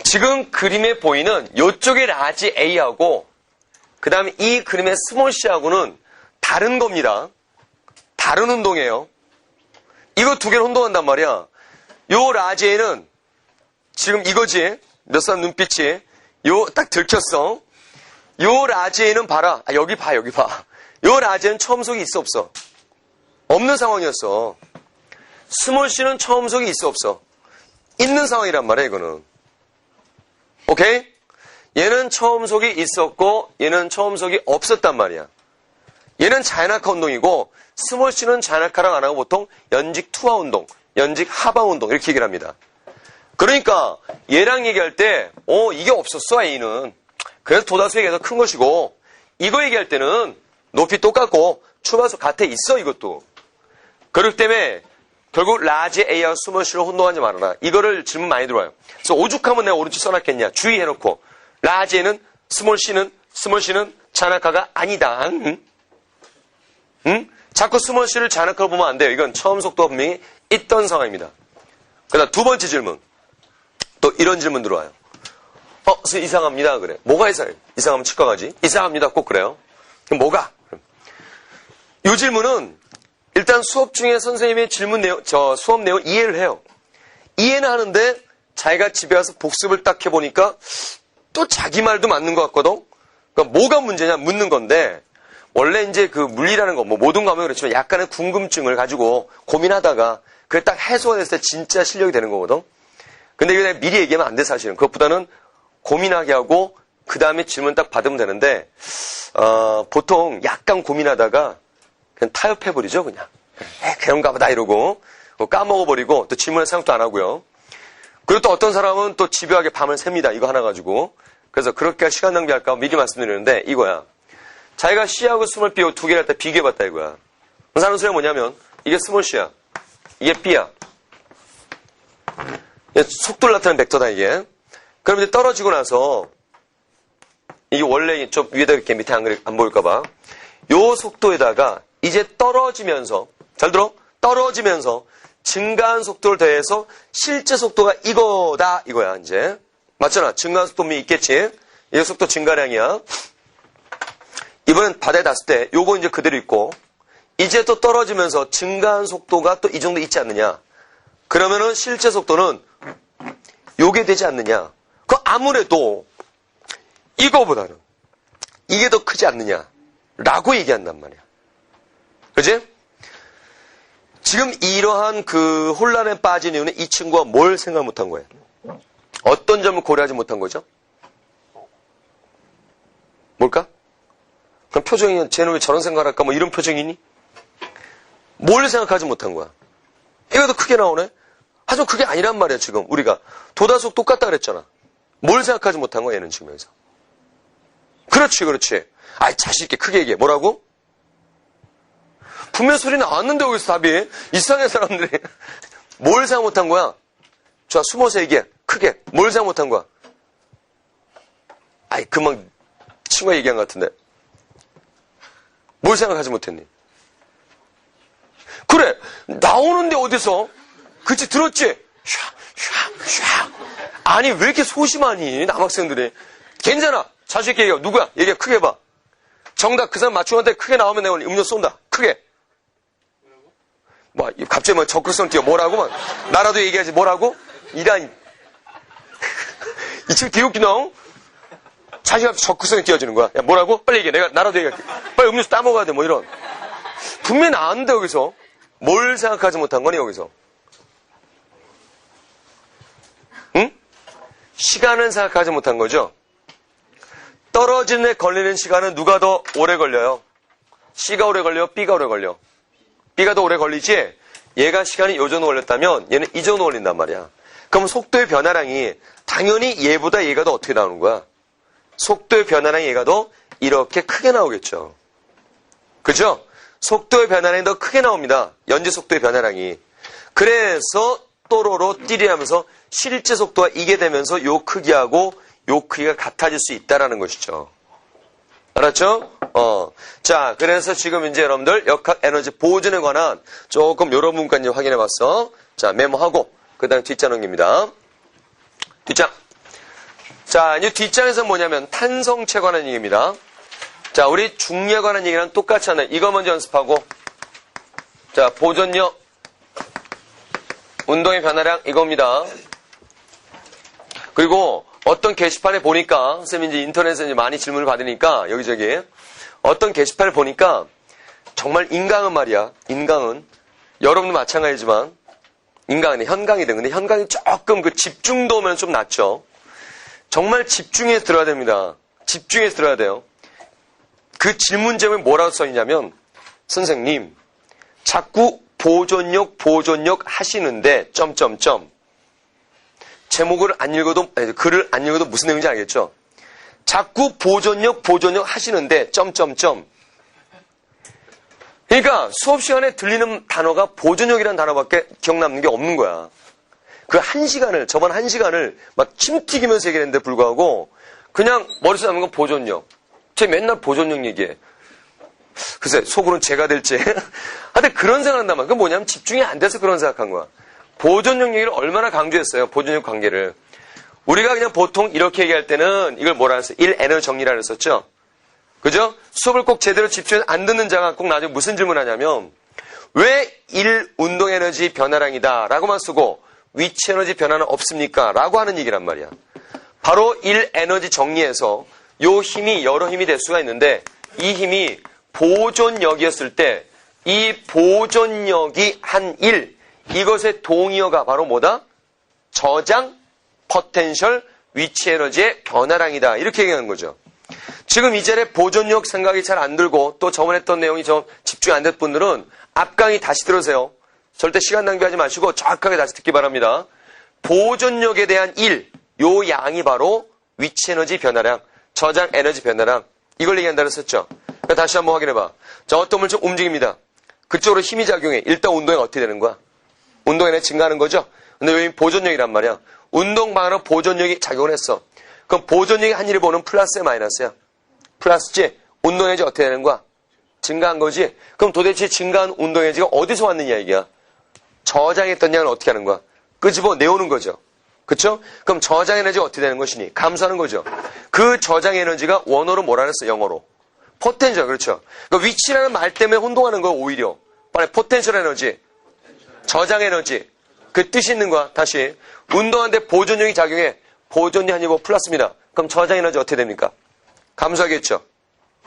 지금 그림에 보이는 이쪽의 라지 A하고 그 다음에 이 그림의 스몰 C하고는 다른 겁니다. 다른 운동이에요. 이거 2개를 혼동한단 말이야. 요 라지 A는 지금 이거지. 몇 사람 눈빛이 요 딱 들켰어. 요 라지 A는 봐라. 여기 봐. 요 라지 A는 처음 속이 있어 없어? 없는 상황이었어. 스몰 C는 처음 속이 있어 없어? 있는 상황이란 말이야 이거는. 오케이? 얘는 처음 속이 있었고 얘는 처음 속이 없었단 말이야. 얘는 자연학화 운동이고 스몰 C는 자연학화랑 안 하고 보통 연직 투하 운동, 연직 하방 운동 이렇게 얘기를 합니다. 그러니까 얘랑 얘기할 때 이게 없었어 A는. 그래서 도달수에 더 큰 것이고 이거 얘기할 때는 높이 똑같고 추마수 같아 있어 이것도. 그렇기 때문에 결국 라지 A와 스몰 C를 혼동하지 말아라. 이거를 질문 많이 들어와요. 그래서 오죽하면 내가 오른쪽 써놨겠냐. 주의해놓고 라지 A는 스몰 C는 자연학화가 아니다. 응? 자꾸 스몰 C를 자연학화로 보면 안 돼요. 이건 처음 속도가 분명히 있던 상황입니다. 그다음 2번째 질문. 또 이런 질문 들어와요. 선생님 이상합니다. 그래. 뭐가 이상해? 이상하면 치과 가지. 이상합니다. 꼭 그래요. 그럼 뭐가? 이 질문은 일단 수업 중에 선생님의 질문 내용, 수업 내용 이해를 해요. 이해는 하는데 자기가 집에 와서 복습을 딱 해보니까 또 자기 말도 맞는 것 같거든. 그러니까 뭐가 문제냐 묻는 건데 원래 이제 그 물리라는 거, 모든 과목이 그렇지만 약간의 궁금증을 가지고 고민하다가 그게 딱 해소가 됐을 때 진짜 실력이 되는 거거든. 근데 이거 내가 미리 얘기하면 안 돼, 사실은. 그것보다는 고민하게 하고, 그 다음에 질문 딱 받으면 되는데, 보통 약간 고민하다가, 그냥 타협해버리죠, 그냥. 그런가 보다, 이러고. 까먹어버리고, 또 질문할 생각도 안 하고요. 그리고 또 어떤 사람은 또 집요하게 밤을 셉니다, 이거 하나 가지고. 그래서 그렇게 시간 낭비할까 미리 말씀드리는데, 이거야. 자기가 C하고 스몰 B하고 2개를 갖다 비교해봤다, 이거야. 그 사람 소리가 뭐냐면, 이게 스몰 C야. 이게 B야. 속도를 나타내는 벡터다 이게. 그럼 이제 떨어지고 나서 이게 원래 좀 위에다 이렇게 밑에 안 보일까봐 요 속도에다가 이제 떨어지면서 잘 들어? 떨어지면서 증가한 속도를 더해서 실제 속도가 이거다 이거야 이제. 맞잖아. 증가한 속도 분명히 있겠지. 이 속도 증가량이야. 이번엔 바다에 닿았을 때 요거 이제 그대로 있고 이제 또 떨어지면서 증가한 속도가 또 이 정도 있지 않느냐. 그러면은 실제 속도는 요게 되지 않느냐. 그 아무래도 이거보다는 이게 더 크지 않느냐라고 얘기한단 말이야. 그지? 지금 이러한 그 혼란에 빠진 이유는 이 친구가 뭘 생각 못한 거예요? 어떤 점을 고려하지 못한 거죠? 뭘까? 그럼 표정이 쟤는 왜 저런 생각을 할까? 뭐 이런 표정이니? 뭘 생각하지 못한 거야? 이거 더 크게 나오네? 하지만 그게 아니란 말이야 지금 우리가. 도다속 똑같다 그랬잖아. 뭘 생각하지 못한 거야 얘는 지금 여기서. 그렇지. 아이 자신 있게 크게 얘기해. 뭐라고? 분명 소리 나왔는데 여기서 답이. 이상해 사람들이. 뭘 생각 못한 거야? 자 숨어서 얘기해. 크게. 뭘 생각 못한 거야? 아이 금방 친구가 얘기한 것 같은데. 뭘 생각하지 못했니? 그래 나오는데 어디서? 그치 들었지? 샥 아니 왜 이렇게 소심하니 남학생들이. 괜찮아 자신 있게 얘기해. 누구야? 얘기해. 크게 해봐. 정답 그 사람 맞추는데 크게 나오면 내가 음료 쏜다. 크게. 뭐 갑자기 뭐 적극성 띄워. 뭐라고? 나라도 얘기하지. 뭐라고? 이란 이 친구 개웃기노? 자기가 적극성이 뛰어지는 거야. 야, 뭐라고? 빨리 얘기해. 내가 나라도 얘기할게. 빨리 음료수 따먹어야 돼. 뭐 이런. 분명히 나왔는데 여기서. 뭘 생각하지 못한 거니 여기서? 응? 시간은 생각하지 못한 거죠. 떨어지는 데 걸리는 시간은 누가 더 오래 걸려요? C가 오래 걸려? B가 오래 걸려? B가 더 오래 걸리지? 얘가 시간이 요 정도 걸렸다면 얘는 이 정도 걸린단 말이야. 그럼 속도의 변화량이 당연히 얘보다 얘가 더 어떻게 나오는 거야? 속도의 변화량이 얘가 더 이렇게 크게 나오겠죠. 그죠? 속도의 변화량이 더 크게 나옵니다. 연지 속도의 변화량이. 그래서 또로로 띠리 하면서 실제 속도가 이게 되면서 요 크기하고 요 크기가 같아질 수 있다라는 것이죠. 알았죠? 자, 그래서 지금 이제 여러분들 역학 에너지 보존에 관한 조금 여러 문까지 확인해 봤어. 자, 메모하고 그 다음 뒷장 넘깁니다. 뒷장. 자, 이제 뒷장에서 뭐냐면 탄성체 관한 얘기입니다. 자, 우리 중력에 관한 얘기랑 똑같이 하네. 이거 먼저 연습하고. 자, 보존력, 운동의 변화량 이겁니다. 그리고 어떤 게시판에 보니까, 선생님이 이제 인터넷에 이제 많이 질문을 받으니까, 여기저기. 어떤 게시판을 보니까, 정말 인강은 말이야. 인강은. 여러분도 마찬가지지만, 인강은 현강이든. 근데 현강이 조금 그 집중도면 좀 낮죠. 정말 집중해서 들어야 됩니다. 집중해서 들어야 돼요. 그 질문점에 뭐라고 써있냐면, 선생님, 자꾸 보존력 하시는데, 점점점. 제목을 안 읽어도, 글을 안 읽어도 무슨 내용인지 알겠죠? 자꾸 보존력 하시는데, 점점점. 그러니까 수업 시간에 들리는 단어가 보존력이라는 단어밖에 기억 남는 게 없는 거야. 그 저번 한 시간을 막 침 튀기면서 얘기했는데 불구하고, 그냥 머릿속에 남는 건 보존력. 쟤 맨날 보존력 얘기해. 글쎄, 속으로는 제가 될지. 하여튼 그런 생각한단 말이야. 그건 뭐냐면 집중이 안 돼서 그런 생각한 거야. 보존력 얘기를 얼마나 강조했어요. 보존력 관계를. 우리가 그냥 보통 이렇게 얘기할 때는 이걸 뭐라 했어요? 1 에너지 정리라 그랬었죠. 그죠? 수업을 꼭 제대로 집중해서 안 듣는 자가 꼭 나중에 무슨 질문하냐면 왜 1 운동 에너지 변화량이다 라고만 쓰고 위치 에너지 변화는 없습니까? 라고 하는 얘기란 말이야. 바로 1 에너지 정리에서 요 힘이 여러 힘이 될 수가 있는데 이 힘이 보존력이었을 때 이 보존력이 한 1 이것의 동의어가 바로 뭐다? 저장, 포텐셜, 위치 에너지의 변화량이다. 이렇게 얘기하는 거죠. 지금 이 자리에 보존력 생각이 잘 안 들고 또 저번에 했던 내용이 좀 집중이 안 됐던 분들은 앞 강의 다시 들으세요. 절대 시간 낭비하지 마시고 정확하게 다시 듣기 바랍니다. 보존력에 대한 1, 요 양이 바로 위치 에너지 변화량, 저장 에너지 변화량 이걸 얘기한다 그랬었죠. 그러니까 다시 한번 확인해봐. 자, 어떤 물질 움직입니다. 그쪽으로 힘이 작용해. 일단 운동이 어떻게 되는 거야? 운동 에너지 증가하는 거죠. 근데 여기 보존력이란 말이야. 운동 방향으로 보존력이 작용을 했어. 그럼 보존력이 한 일을 보는 플러스야 마이너스야? 플러스지. 운동 에너지 어떻게 되는 거야? 증가한 거지. 그럼 도대체 증가한 운동 에너지가 어디서 왔느냐 이게야. 저장했던 양을 어떻게 하는 거야? 끄집어 내오는 거죠. 그쵸? 그럼 저장 에너지가 어떻게 되는 것이니? 감소하는 거죠. 그 저장 에너지가 원어로 뭐라 그랬어? 영어로. 포텐셜, 그렇죠. 그러니까 위치라는 말 때문에 혼동하는 거 오히려. 빨리 포텐셜 에너지, 저장 에너지. 그 뜻이 있는 거야. 다시. 운동하는데 보존력이 작용해. 보존력 한 2보 플러스입니다. 그럼 저장 에너지 어떻게 됩니까? 감소하겠죠.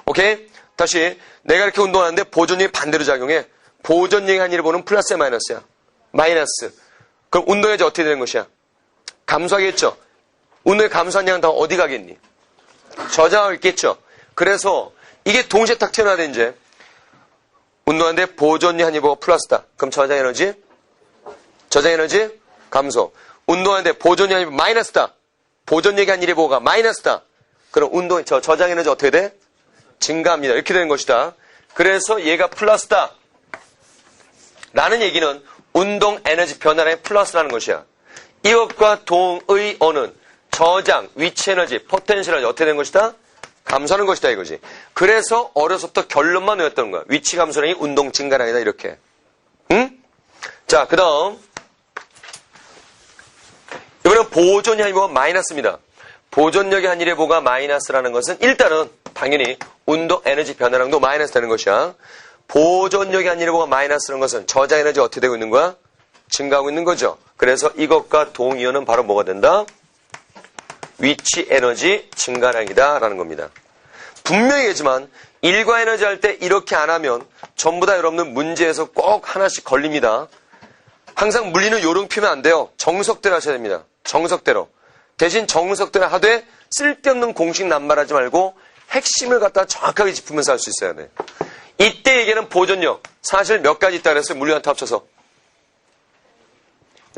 오케이? 다시. 내가 이렇게 운동하는데 보존력이 반대로 작용해. 보존력이 한 1보는 플러스야 마이너스야? 마이너스. 그럼 운동 에너지 어떻게 되는 것이야? 감소하겠죠. 운동의 감소한 양은 다 어디 가겠니? 저장하겠죠. 그래서 이게 동시에 딱 튀어나와야 돼 이제. 운동하는데 보존력 한 2보가 플러스다. 그럼 저장 에너지 감소. 운동하는데 보존력 한 2보 마이너스다. 보존력이 한 1보가 마이너스다. 그럼 저장 에너지 어떻게 돼? 증가합니다. 이렇게 되는 것이다. 그래서 얘가 플러스다. 라는 얘기는 운동 에너지 변화량의 플러스라는 것이야. 이것과 동의어는 저장, 위치 에너지, 포텐셜 에너지 어떻게 되는 것이다? 감소하는 것이다 이거지. 그래서 어려서부터 결론만 외웠던 거야. 위치 감소량이 운동 증가량이다 이렇게. 응? 자, 그 다음 이번엔 보존력이 한 1보가 마이너스입니다. 보존력이 한 1보가 마이너스라는 것은 일단은 당연히 운동 에너지 변화량도 마이너스 되는 것이야. 보존력이 한 1보가 마이너스라는 것은 저장 에너지 어떻게 되고 있는 거야? 증가하고 있는 거죠. 그래서 이것과 동의어는 바로 뭐가 된다? 위치 에너지 증가량이다라는 겁니다. 분명히겠지만 일과 에너지 할 때 이렇게 안 하면 전부 다 여러분들 문제에서 꼭 하나씩 걸립니다. 항상 물리는 요령 피면 안 돼요. 정석대로 하셔야 됩니다. 정석대로. 대신 정석대로 하되 쓸데없는 공식 낱말하지 말고 핵심을 갖다 정확하게 짚으면서 할 수 있어야 돼요. 이때 얘기하는 보존력 사실 몇 가지 있다 그랬어요. 물리완타 합쳐서.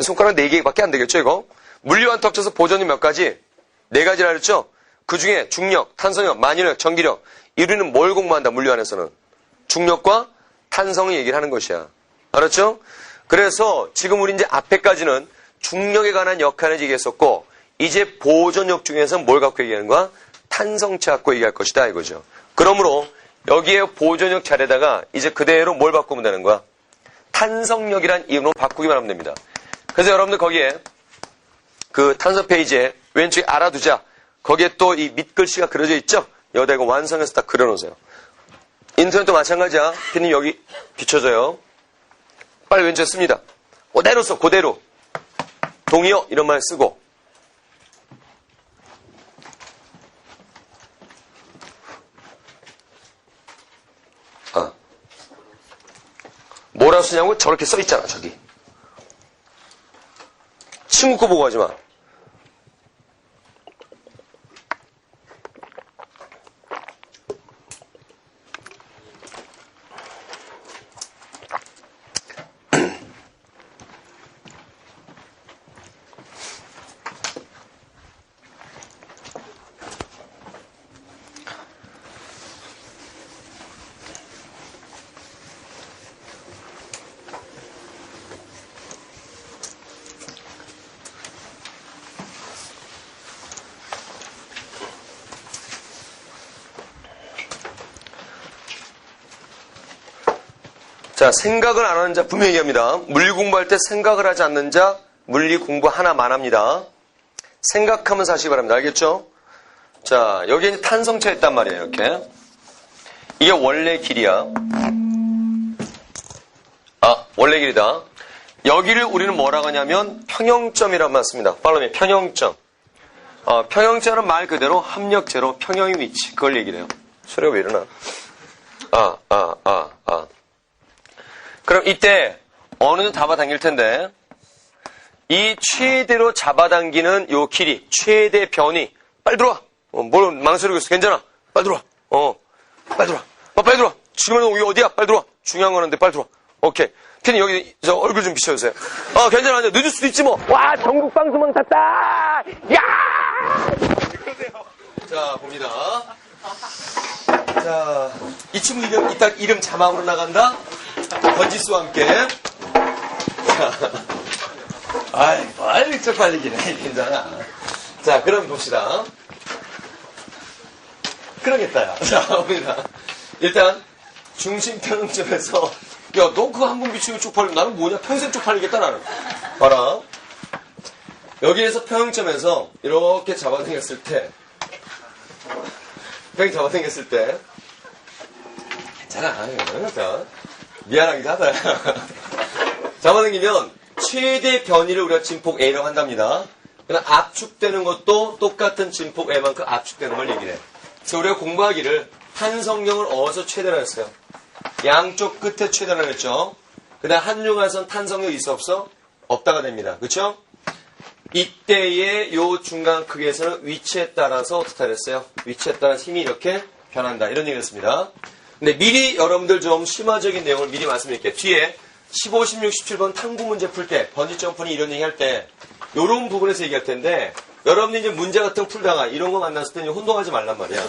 손가락 4개밖에 안 되겠죠 이거? 물리완타 합쳐서 보존력 몇 가지? 4가지라 그랬죠? 그 중에 중력, 탄성력, 만유력, 전기력 이루는 뭘 공부한다 물리완에서는? 중력과 탄성을 얘기를 하는 것이야. 알았죠? 그래서 지금 우리 이제 앞에까지는 중력에 관한 역할을 얘기했었고 이제 보존력 중에서 뭘 갖고 얘기하는 거야? 탄성체 갖고 얘기할 것이다 이거죠. 그러므로 여기에 보존력 자리에다가 이제 그대로 뭘 바꾸면 되는 거야? 탄성력이란 이름으로 바꾸기만 하면 됩니다. 그래서 여러분들 거기에 그 탄성 페이지에 왼쪽에 알아두자. 거기에 또 이 밑글씨가 그려져 있죠? 여기다 이거 완성해서 딱 그려놓으세요. 인터넷도 마찬가지야. 피님 여기 비춰져요. 빨리 왼쪽에 씁니다. 그대로 써, 그대로. 동의어 이런 말 쓰고. 뭐라 쓰냐고 저렇게 써 있잖아, 저기. 친구 거 보고 하지 마. 자, 생각을 안 하는 자 분명히 얘기합니다. 물리 공부할 때 생각을 하지 않는 자 물리 공부 하나만 합니다. 생각하면서 하시기 바랍니다. 알겠죠? 자, 여기에 이제 탄성체가 있단 말이에요. 이렇게. 이게 원래 길이야. 원래 길이다. 여기를 우리는 뭐라고 하냐면 평형점이라고 말씀니다. 팔로우 평형점. 평형점은 말 그대로 합력제로 평형의 위치. 그걸 얘기를 해요. 소리가 왜 이러나? 그럼 이때 어느 정도 잡아당길 텐데 이 최대로 잡아당기는 요 길이 최대 변이 빨리 들어와. 뭘 망설이고 있어. 괜찮아. 빨리 들어와. 빨리 들어와. 빨리 들어와. 지금은 여기 어디야? 빨리 들어와. 중요한 거는데 빨리 들어와. 오케이. 피님 여기 저 얼굴 좀 비춰주세요. 괜찮아. 늦을 수도 있지 뭐. 와 전국 방송망 탔다. 야! 자 봅니다. 자 이 친구 이따 이름 자막으로 나간다. 번지수와 함께. 빨리 쪽팔리긴 해. 괜찮아. 자, 그럼 봅시다. 그러겠다, 야. 자, 봅니다. 일단, 중심 평형점에서, 야, 너 그거 한 번 비추면 쪽팔리면 나는 뭐냐? 평생 쪽팔리겠다, 나는. 봐라. 여기에서 평형점에서 이렇게 잡아당겼을 때, 괜찮아. 그러니까. 미안하기도 하다. 잡아당기면 최대 변이를 우리가 진폭 A라고 한답니다. 그러나 압축되는 것도 똑같은 진폭 A만큼 압축되는 걸 얘기를 해. 그래서 우리가 공부하기를 탄성력을 어디서 최대로 했어요? 양쪽 끝에 최대로 했죠. 그 다음 한중화선 탄성력 있어 없어? 없다가 됩니다. 그렇죠? 이때의 요 중간 크기에서는 위치에 따라서 어떻게 했어요? 위치에 따라 힘이 이렇게 변한다. 이런 얘기를 했습니다. 근데 미리 여러분들 좀 심화적인 내용을 미리 말씀드릴게요. 뒤에 15, 16, 17번 탐구 문제 풀 때, 번지점프니 이런 얘기 할 때, 요런 부분에서 얘기할 텐데, 여러분들 이제 문제 같은 거 풀다가 이런 거 만났을 때 혼동하지 말란 말이야.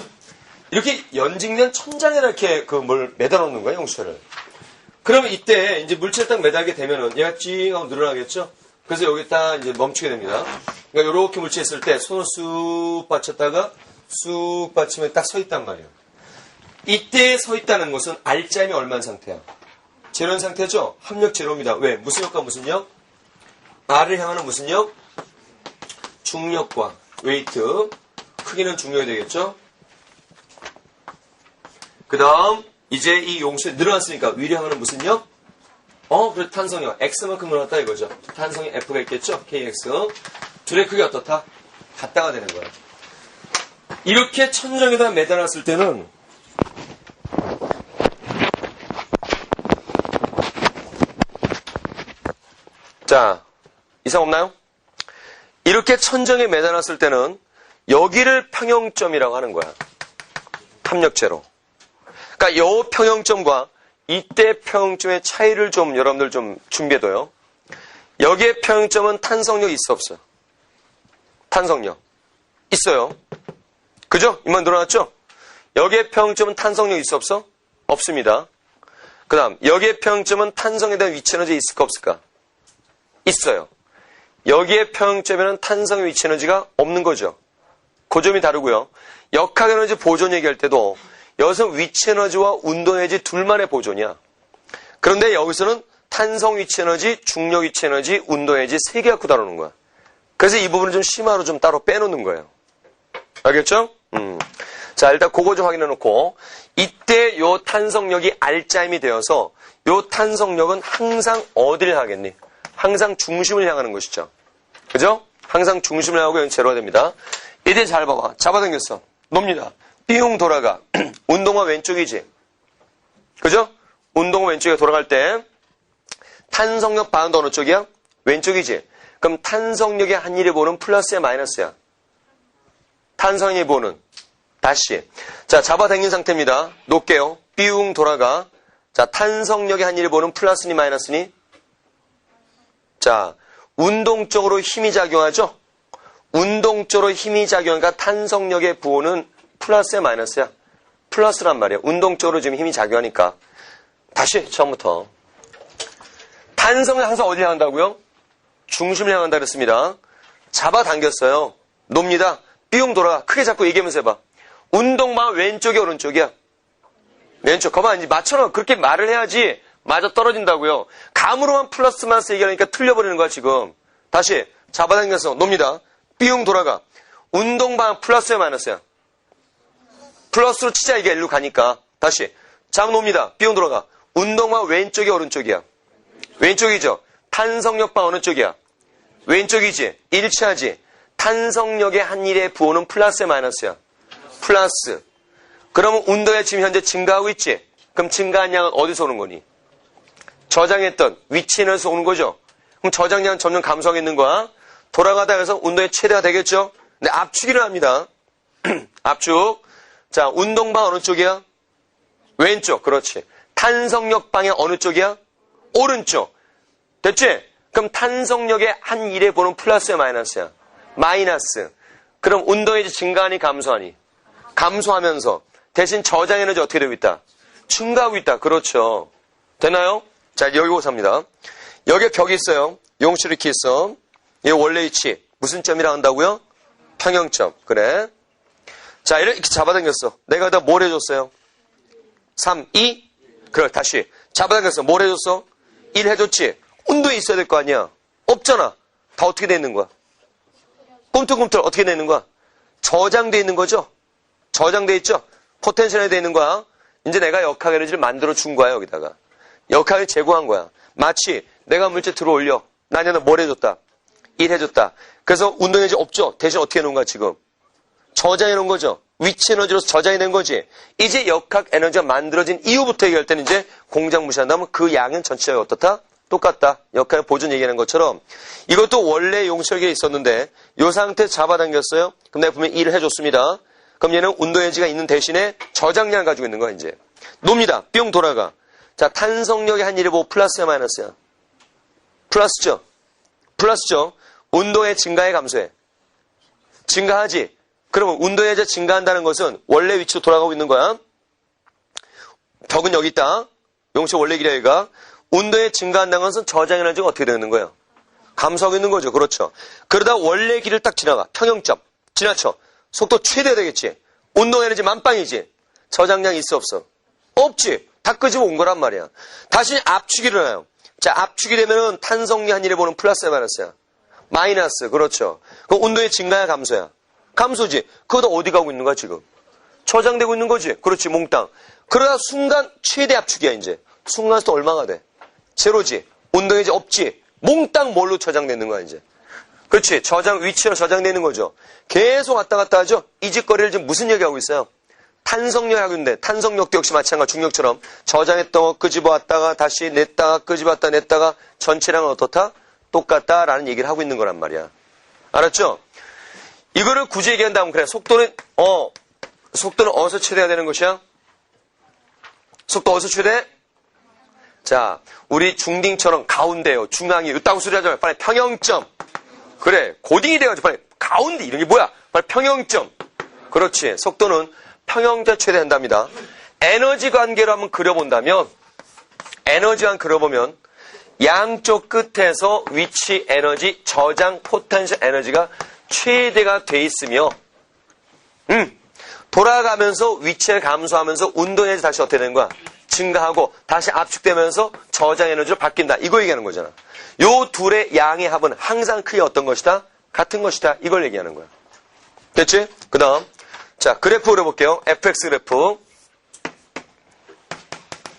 이렇게 연직면 천장에 이렇게 뭘 매달아 놓는 거야, 용수를. 그러면 이때 이제 물체에 딱 매달게 되면은 얘가 찡 하고 늘어나겠죠? 그래서 여기 딱 이제 멈추게 됩니다. 그러니까 요렇게 물체 있을 때 손을 쑥 받쳤다가 쑥 받치면 딱 서 있단 말이에요. 이때 서 있다는 것은 R자임이 얼마인 상태야? 제로인 상태죠? 합력 제로입니다. 왜? 무슨 역과 무슨 역? R을 향하는 무슨 역? 중력과 웨이트. 크기는 중력이 되겠죠? 그 다음 이제 이 용수에 늘어났으니까 위를 향하는 무슨 역? 그래 탄성력. X만큼 늘어났다 이거죠. 탄성이 F가 있겠죠? KX. 둘의 크기 어떻다? 갖다가 되는 거야. 이렇게 천정에다 매달았을 때는 자, 이상 없나요? 이렇게 천정에 매달았을 때는 여기를 평형점이라고 하는 거야. 탐력제로. 그러니까 요 평형점과 이때 평형점의 차이를 좀 여러분들 좀 준비해둬요. 여기에 평형점은 탄성력 있어 없어? 탄성력. 있어요. 그죠? 이만 늘어났죠? 여기에 평형점은 탄성력 있어 없어? 없습니다. 그 다음 여기에 평형점은 탄성에 대한 위치 에너지 있을까 없을까? 있어요. 여기에 평형점에는 탄성의 위치 에너지가 없는 거죠. 그 점이 다르고요. 역학 에너지 보존 얘기할 때도 여기서 위치 에너지와 운동 에너지 둘만의 보존이야. 그런데 여기서는 탄성 위치 에너지, 중력 위치 에너지, 운동 에너지 세 개 갖고 다루는 거야. 그래서 이 부분을 좀 심화로 좀 따로 빼놓는 거예요. 알겠죠? 자, 일단 그거 좀 확인해 놓고 이때 요 탄성력이 R자임이 되어서 요 탄성력은 항상 어디를 하겠니? 항상 중심을 향하는 것이죠. 그죠? 항상 중심을 향하고 여기 제로가 됩니다. 이때 잘 봐봐. 잡아당겼어. 놉니다. 삐용 돌아가. 운동화 왼쪽이지. 그죠? 운동화 왼쪽에 돌아갈 때 탄성력 반응도 어느 쪽이야? 왼쪽이지. 그럼 탄성력의 한 일에 보는 플러스야 마이너스야? 탄성력이 보는 다시. 자, 잡아당긴 상태입니다. 놓을게요. 삐용 돌아가. 자, 탄성력의 한 일에 보는 플러스니 마이너스니? 자, 운동적으로 힘이 작용하죠? 운동적으로 힘이 작용하니까 탄성력의 부호는 플러스야 마이너스야? 플러스란 말이야. 운동적으로 지금 힘이 작용하니까. 다시 처음부터. 탄성은 항상 어디를 향한다고요? 중심을 향한다 그랬습니다. 잡아당겼어요. 놉니다. 삐용 돌아가. 크게 잡고 얘기하면서 해봐. 운동만 왼쪽이 오른쪽이야? 왼쪽. 거봐, 이제 맞춰놔. 그렇게 말을 해야지 맞아 떨어진다고요. 감으로만 플러스 마이너스 얘기하니까 틀려버리는 거야 지금. 다시 잡아당겨서 놉니다. 삐용 돌아가. 운동방 플러스야 마이너스야? 플러스로 치자 이게 일로 가니까. 다시 잡아 놓습니다. 삐용 돌아가. 운동방 왼쪽이 오른쪽이야? 왼쪽이죠. 탄성력방 어느 쪽이야? 왼쪽이지. 일치하지. 탄성력의 한 일의 부호는 플러스야 마이너스야? 플러스. 그러면 운동의 지금 현재 증가하고 있지? 그럼 증가한 양은 어디서 오는 거니? 저장했던 위치에서 오는 거죠. 그럼 저장량은 점점 감소하겠는 거야. 돌아가다 해서 운동의 최대가 되겠죠. 근데 압축이 일어납니다. 압축. 자, 운동방 어느 쪽이야? 왼쪽. 그렇지. 탄성력 방의 어느 쪽이야? 오른쪽. 됐지? 그럼 탄성력의 한 일에 보는 플러스야 마이너스야? 마이너스. 그럼 운동의 증가하니 감소하니? 감소하면서 대신 저장 에너지 어떻게 되고 있다? 증가하고 있다. 그렇죠. 되나요? 자, 여기 오삽니다. 여기에 벽이 있어요. 용실 이렇게 있어. 이 원래 위치. 무슨 점이라 한다고요? 평형점. 그래. 자, 이렇게 잡아당겼어. 내가 다 뭘 해줬어요? 3, 2. 그래, 다시. 잡아당겼어. 뭘 해줬어? 1 해줬지. 운동이 있어야 될 거 아니야. 없잖아. 다 어떻게 돼 있는 거야? 꿈틀꿈틀 어떻게 돼 있는 거야? 저장돼 있는 거죠? 저장돼 있죠? 포텐셜에 돼 있는 거야. 이제 내가 역학 에너지를 만들어 준 거야, 여기다가. 역학을 제공한 거야. 마치 내가 물질 들어올려. 나한테 뭘 해줬다? 1 해줬다. 그래서 운동 에너지 없죠? 대신 어떻게 해놓은 거야, 지금? 저장해 놓은 거죠? 위치 에너지로서 저장이 된 거지. 이제 역학 에너지가 만들어진 이후부터 얘기할 때는 이제 공장 무시한다면 그 양은 전체적으로 어떻다? 똑같다. 역학 보존 얘기하는 것처럼 이것도 원래 용설계에 있었는데 이 상태 잡아당겼어요. 그럼 내가 분명히 1을 해줬습니다. 그럼 얘는 운동 에너지가 있는 대신에 저장량을 가지고 있는 거야, 이제. 놉니다. 뿅 돌아가. 자, 탄성력의 한 일이 뭐 플러스야 마이너스야? 플러스죠. 플러스죠. 운동의 증가에 감소해. 증가하지. 그러면 운동의 에너지가 증가한다는 것은 원래 위치로 돌아가고 있는 거야. 벽은 여기 있다. 용식 원래 길이야 얘가. 운동에 증가한다는 것은 저장 에너지가 어떻게 되는 거예요? 감소하고 있는 거죠. 그렇죠. 그러다 원래 길을 딱 지나가. 평형점. 지나쳐. 속도 최대 되겠지. 운동 에너지 만빵이지. 저장량 있어 없어? 없지. 다 끄집어 온 거란 말이야. 다시 압축이 일어나요. 자, 압축이 되면은 탄성력 한 일에 보는 플러스야 마이너스야? 마이너스. 그렇죠. 그럼 운동의 증가야 감소야? 감소지. 그거 어디 가고 있는 거야 지금? 저장되고 있는 거지. 그렇지. 몽땅. 그러다 순간 최대 압축이야 이제. 순간 또 얼마가 돼? 제로지. 운동이 이제 없지. 몽땅 뭘로 저장되는 거야 이제. 그렇지. 저장 위치로 저장되는 거죠. 계속 왔다 갔다 하죠. 이 짓거리를 지금 무슨 얘기하고 있어요? 탄성력 하고 있는데 탄성력도 역시 마찬가지 중력처럼 저장했던 거 끄집어왔다가 다시 냈다가 끄집어왔다 냈다가 전체량은 어떻다? 똑같다라는 얘기를 하고 있는 거란 말이야. 알았죠? 이거를 굳이 얘기한다면 그래. 속도는 어디서 최대해야 되는 것이야? 속도 어디서 최대? 자, 우리 중딩처럼 가운데요. 중앙이 있다고 소리 하지 마. 빨리 평형점. 그래. 고딩이 돼가지고 빨리 가운데 이런 게 뭐야? 빨리 평형점. 그렇지. 속도는 평형점 최대한답니다. 에너지 관계로 한번 그려본다면 에너지관 그려보면 양쪽 끝에서 위치 에너지, 저장 포텐셜 에너지가 최대가 돼 있으며 돌아가면서 위치를 감소하면서 운동 에너지 다시 어떻게 되는 거야? 증가하고 다시 압축되면서 저장 에너지로 바뀐다. 이거 얘기하는 거잖아. 요 둘의 양의 합은 항상 크게 어떤 것이다? 같은 것이다. 이걸 얘기하는 거야. 됐지? 그 다음 자 그래프 그려볼게요. fx 그래프.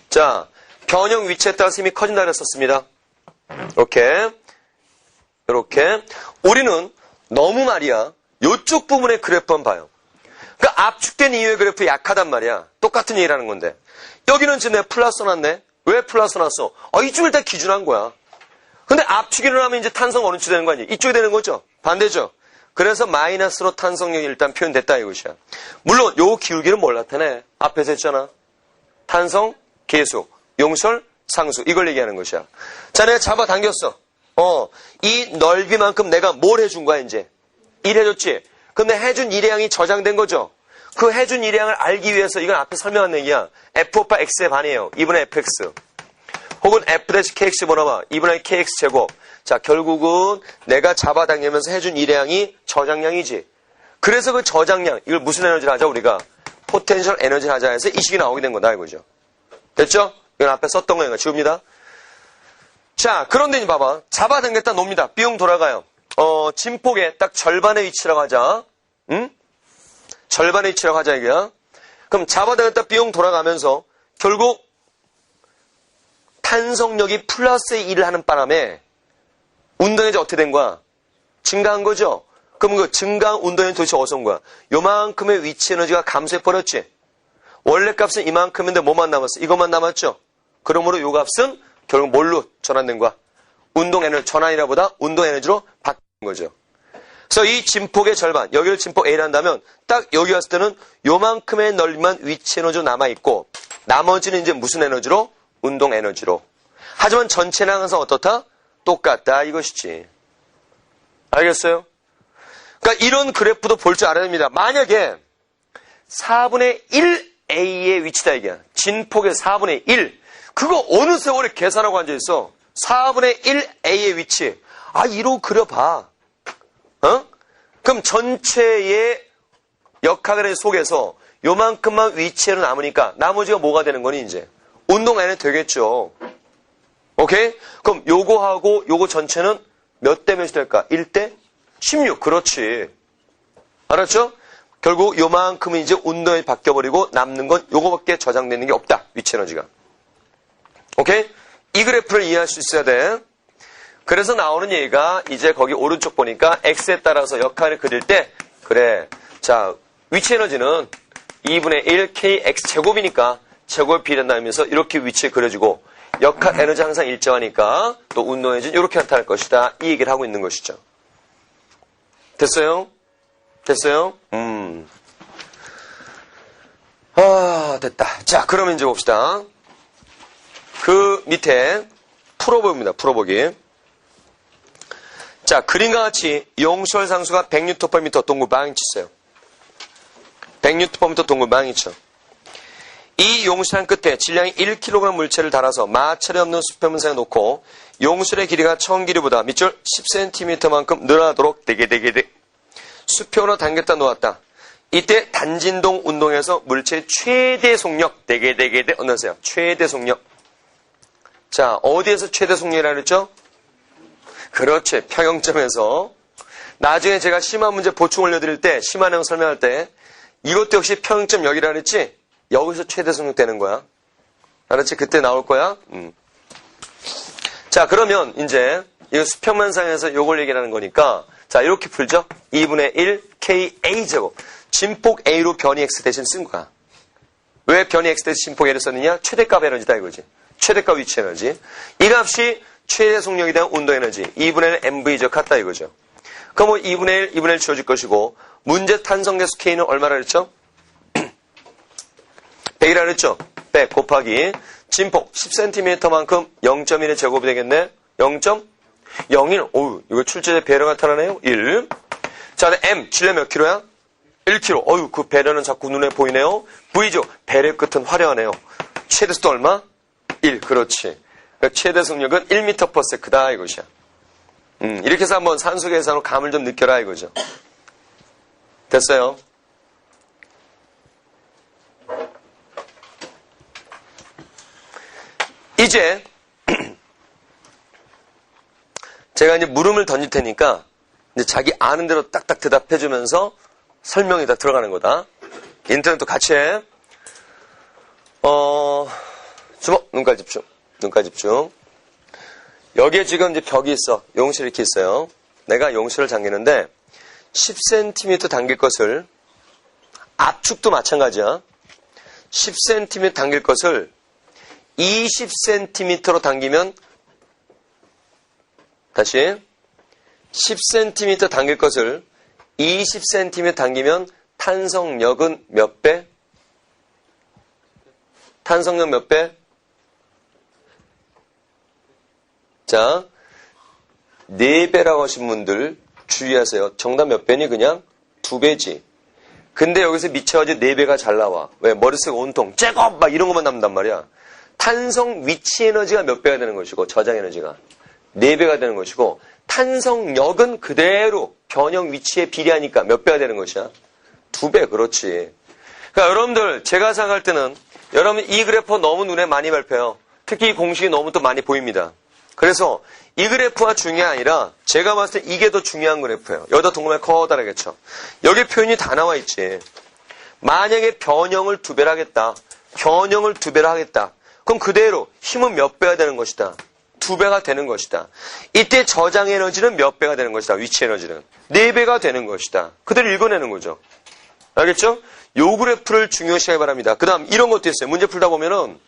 자 변형 위치에 따라서 힘이 커진다 그랬었습니다. 이렇게 우리는 너무 말이야 요쪽 부분의 그래프 한번 봐요. 그러니까 압축된 이유의 그래프 약하단 말이야. 똑같은 얘기를 하는 건데 여기는 지금 내가 플러스 놨네. 왜 플러스 놨어? 이쪽을 다 기준한 거야. 근데 압축이 일어나면 이제 탄성 어느 쪽 되는 거 아니야? 이쪽이 되는 거죠? 반대죠? 그래서 마이너스로 탄성력이 일단 표현됐다 이것이야. 물론 요 기울기는 뭘 나타내? 앞에서 했잖아. 탄성, 계수, 용설, 상수. 이걸 얘기하는 것이야. 자, 내가 잡아당겼어. 이 넓이만큼 내가 뭘 해준 거야 이제? 1 해줬지? 근데 해준 일량이 저장된 거죠? 그 해준 일량을 알기 위해서 이건 앞에 설명한 얘기야. F 오빠 X의 반이에요. 2분의 FX. 혹은 F-KX 뭐나봐. 2분의 KX 제곱. 자, 결국은 내가 잡아당기면서 해준 일량이 저장량이지. 그래서 그 저장량, 이걸 무슨 에너지를 하자, 우리가? 포텐셜 에너지를 하자 해서 이 식이 나오게 된 거다, 이거죠. 됐죠? 이건 앞에 썼던 거니까 지웁니다. 자, 그런데 이제 봐봐. 잡아당겼다 놉니다. 삐용 돌아가요. 진폭의 딱 절반의 위치라고 하자. 응? 절반의 위치라고 하자, 이게야. 그럼 잡아당겼다 삐용 돌아가면서 결국 탄성력이 플러스의 1을 하는 바람에 운동에너지 어떻게 된 거야? 증가한 거죠? 그럼 그 증가한 운동에너지 도대체 어디서 온 거야? 요만큼의 위치 에너지가 감소해버렸지? 원래 값은 이만큼인데 뭐만 남았어? 이것만 남았죠? 그러므로 요 값은 결국 뭘로 전환된 거야? 운동에너지, 전환이라보다 운동에너지로 바뀐 거죠. 그래서 이 진폭의 절반, 여기를 진폭 A를 한다면 딱 여기 왔을 때는 요만큼의 넓이만 위치 에너지로 남아있고 나머지는 이제 무슨 에너지로? 운동 에너지로. 하지만 전체는 항상 어떻다? 똑같다 이것이지. 알겠어요? 그러니까 이런 그래프도 볼 줄 알아야 됩니다. 만약에 4분의 1A의 위치다 이게. 진폭의 4분의 1. 그거 어느 세월에 계산하고 앉아있어. 4분의 1A의 위치. 이로 그려봐. 그럼 전체의 역학의 속에서 요만큼만 위치로 남으니까 나머지가 뭐가 되는 거니 이제? 운동 에너지 되겠죠. 오케이? 그럼 요거하고 요거 전체는 몇 대 몇이 될까? 1대 16. 그렇지. 알았죠? 결국 요만큼은 이제 운동이 바뀌어버리고 남는 건 요거밖에 저장되는 게 없다. 위치 에너지가. 오케이? 이 그래프를 이해할 수 있어야 돼. 그래서 나오는 얘기가 이제 거기 오른쪽 보니까 X에 따라서 역할을 그릴 때 그래. 자, 위치 에너지는 2분의 1 KX 제곱이니까 제곱을 비례한다면서 이렇게 위치에 그려지고 역할 에너지 항상 일정하니까 또 운동 에너지는 이렇게 나타날 것이다. 이 얘기를 하고 있는 것이죠. 됐어요? 됐어요? 됐다. 자, 그러면 이제 봅시다. 그 밑에 풀어봅니다. 풀어보기. 자, 그림과 같이 용설 상수가 100Nm 동글방이 치세요. 100Nm 동글방이 쳐. 이 용수탄 끝에 질량이 1kg 물체를 달아서 마찰이 없는 수평문상에 놓고 용술의 길이가 처음 길이보다 밑줄 10cm만큼 늘어나도록 대게대게대 수평으로 당겼다 놓았다. 이때 단진동 운동에서 물체의 최대 속력 대게대게대 넣으세요. 최대 속력. 자, 어디에서 최대 속력이라고 그랬죠? 그렇지. 평형점에서. 나중에 제가 심화 문제 보충 올려드릴 때 심화내용 설명할 때 이것도 역시 평형점 여기라 그랬지? 여기서 최대 속력 되는 거야. 알았지? 그때 나올 거야. 자, 그러면 이제 이 수평만상에서 요걸 얘기하는 거니까 자, 이렇게 풀죠? 2분의 1 KA제곱. 진폭 A로 변이 X 대신 쓴 거야. 왜 변이 X 대신 진폭 A를 썼느냐? 최대값 에너지다 이거지. 최대값 위치 에너지. 이 값이 최대 속력에 대한 운동 에너지. 2분의 1 MV죠. 같다 이거죠. 그럼 뭐 2분의 1 지워질 것이고, 문제 탄성 계수 K는 얼마라 그랬죠? 100이라 그랬죠? 100 곱하기 진폭 10cm만큼 0.1의 제곱이 되겠네. 0.01. 어우, 이거 출제제 배려 나타나네요. 1. 자, M. 질량 몇 킬로야? 1kg. 어유, 그 배려는 자꾸 눈에 보이네요. V죠. 배려 끝은 화려하네요. 최대 속도 얼마? 1. 그렇지. 그러니까 최대 속력은 1m/s다 이것이야. 이렇게 해서 한번 산수 계산으로 감을 좀 느껴라 이거죠. 됐어요. 이제 제가 이제 물음을 던질 테니까 이제 자기 아는 대로 딱딱 대답해주면서 설명이 다 들어가는 거다. 인터넷도 같이 해. 주먹, 눈깔 집중. 눈깔 집중. 여기에 지금 이제 벽이 있어. 용실 이렇게 있어요. 내가 용실을 당기는데 10cm 당길 것을, 압축도 마찬가지야. 10cm 당길 것을 20cm로 당기면, 다시 10cm 당길 것을 20cm 당기면 탄성력은 몇 배? 탄성력 몇 배? 자, 4배라고 하신 분들 주의하세요. 정답 몇 배니? 그냥 2배지. 근데 여기서 미쳐가지고 4배가 잘 나와. 왜? 머릿속에 온통 째곱 막 이런 것만 남는단 말이야. 탄성 위치 에너지가 몇 배가 되는 것이고, 저장 에너지가 4배가 되는 것이고, 탄성력은 그대로 변형 위치에 비례하니까 몇 배가 되는 것이야? 2배. 그렇지. 그러니까 여러분들, 제가 생각할 때는 여러분 이 그래프 너무 눈에 많이 밟혀요. 특히 이 공식이 너무 또 많이 보입니다. 그래서 이 그래프가 중요한 게 아니라 제가 봤을 때 이게 더 중요한 그래프예요. 여기다 동그라미 커다랗겠죠. 여기 표현이 다 나와 있지. 만약에 변형을 2배를 하겠다. 변형을 2배를 하겠다. 그럼 그대로 힘은 몇 배가 되는 것이다? 2배가 되는 것이다. 이때 저장 에너지는 몇 배가 되는 것이다? 위치 에너지는 4배가 되는 것이다. 그대로 읽어내는 거죠. 알겠죠? 요 그래프를 중요시하기 바랍니다. 그 다음 이런 것도 있어요. 문제 풀다 보면은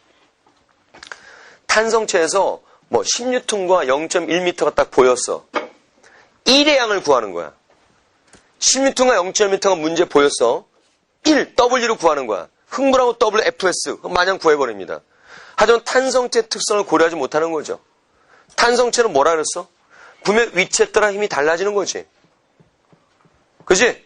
탄성체에서 뭐 10N과 0.1m가 딱 보였어. 1의 양을 구하는 거야. 10N과 0.1m가 문제 보였어. 1, W로 구하는 거야. 흥분하고 W, FS. 마냥 구해버립니다. 하지만 탄성체 특성을 고려하지 못하는 거죠. 탄성체는 뭐라 그랬어? 구매 위치에 따라 힘이 달라지는 거지. 그지?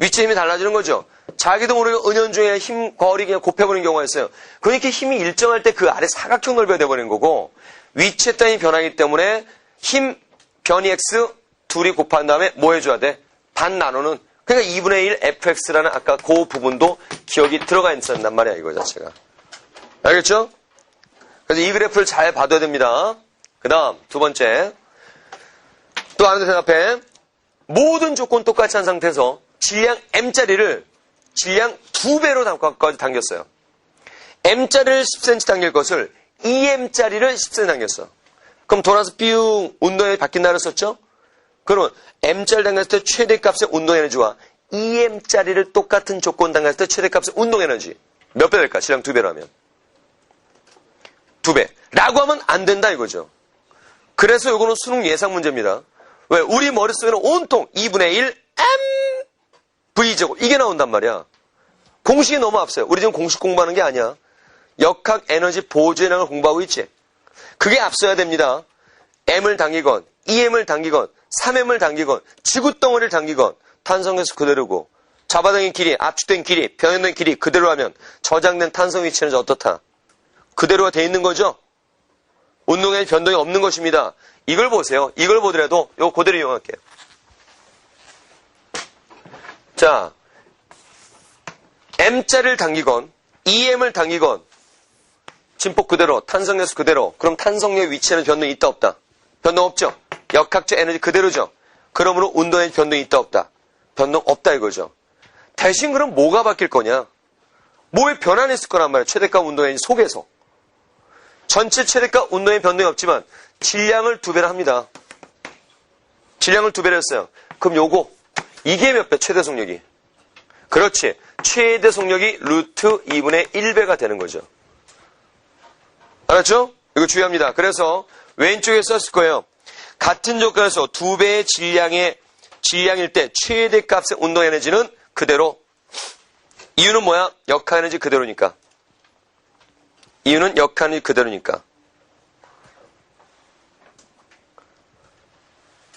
위치에 힘이 달라지는 거죠. 자기도 모르게 은연중에 힘, 거리 그냥 곱해버리는 경우가 있어요. 그러니까 힘이 일정할 때 그 아래 사각형 넓이가 돼버리는 거고, 위치에 따라 힘이 변하기 때문에 힘, 변이 X 둘이 곱한 다음에 뭐 해줘야 돼? 반 나누는. 그러니까 2분의 1 fx라는 아까 그 부분도 기억이 들어가 있었단 말이야, 이거 자체가. 알겠죠? 그래서 이 그래프를 잘 봐둬야 됩니다. 그 다음, 두 번째. 또 하나 더 대답해. 모든 조건 똑같이 한 상태에서 질량 M짜리를 질량 2배로 당겼어요. M짜리를 10cm 당길 것을 2M짜리를 10cm 당겼어. 그럼 돌아서 삐용 운동이 바뀐다 그랬었죠? 그러면 M짜리 당겼을 때 최대값의 운동에너지와 2M짜리를 똑같은 조건 당겼을 때 최대값의 운동에너지 몇 배 될까? 질량 2배로 하면 2배 라고 하면 안 된다 이거죠. 그래서 이거는 수능 예상 문제입니다. 왜? 우리 머릿속에는 온통 2분의 1 M V제곱 이게 나온단 말이야. 공식이 너무 앞서요. 우리 지금 공식 공부하는 게 아니야. 역학 에너지 보조 현황을 공부하고 있지. 그게 앞서야 됩니다. M을 당기건 2M을 당기건 3M을 당기건 지구덩어리를 당기건 탄성계수 그대로고 잡아당긴 길이, 압축된 길이, 변형된 길이 그대로 하면 저장된 탄성 위치는 어떻다? 그대로가 돼 있는 거죠. 운동에 변동이 없는 것입니다. 이걸 보세요. 이걸 보더라도 이거 그대로 이용할게요. 자, M자를 당기건 2M을 당기건 진폭 그대로, 탄성계수 그대로. 그럼 탄성력 위치에는 변동이 있다 없다? 변동 없죠. 역학적 에너지 그대로죠. 그러므로 운동에 변동이 있다 없다? 변동 없다 이거죠. 대신 그럼 뭐가 바뀔 거냐? 뭐에 변환이 있을 거란 말이야. 최대값 운동 에너지 속에서. 전체 최대값 운동의 변동이 없지만 질량을 2배나 합니다. 질량을 2배로 했어요. 그럼 요거 이게 몇 배? 최대 속력이. 그렇지. 최대 속력이 루트 2분의 1배가 되는 거죠. 알았죠? 이거 주의합니다. 그래서 왼쪽에 썼을 거예요. 같은 조건에서 2배의 질량일 때 최대 값의 운동 에너지는 그대로. 이유는 뭐야? 역학 에너지 그대로니까. 이유는 역학 에너지 그대로니까.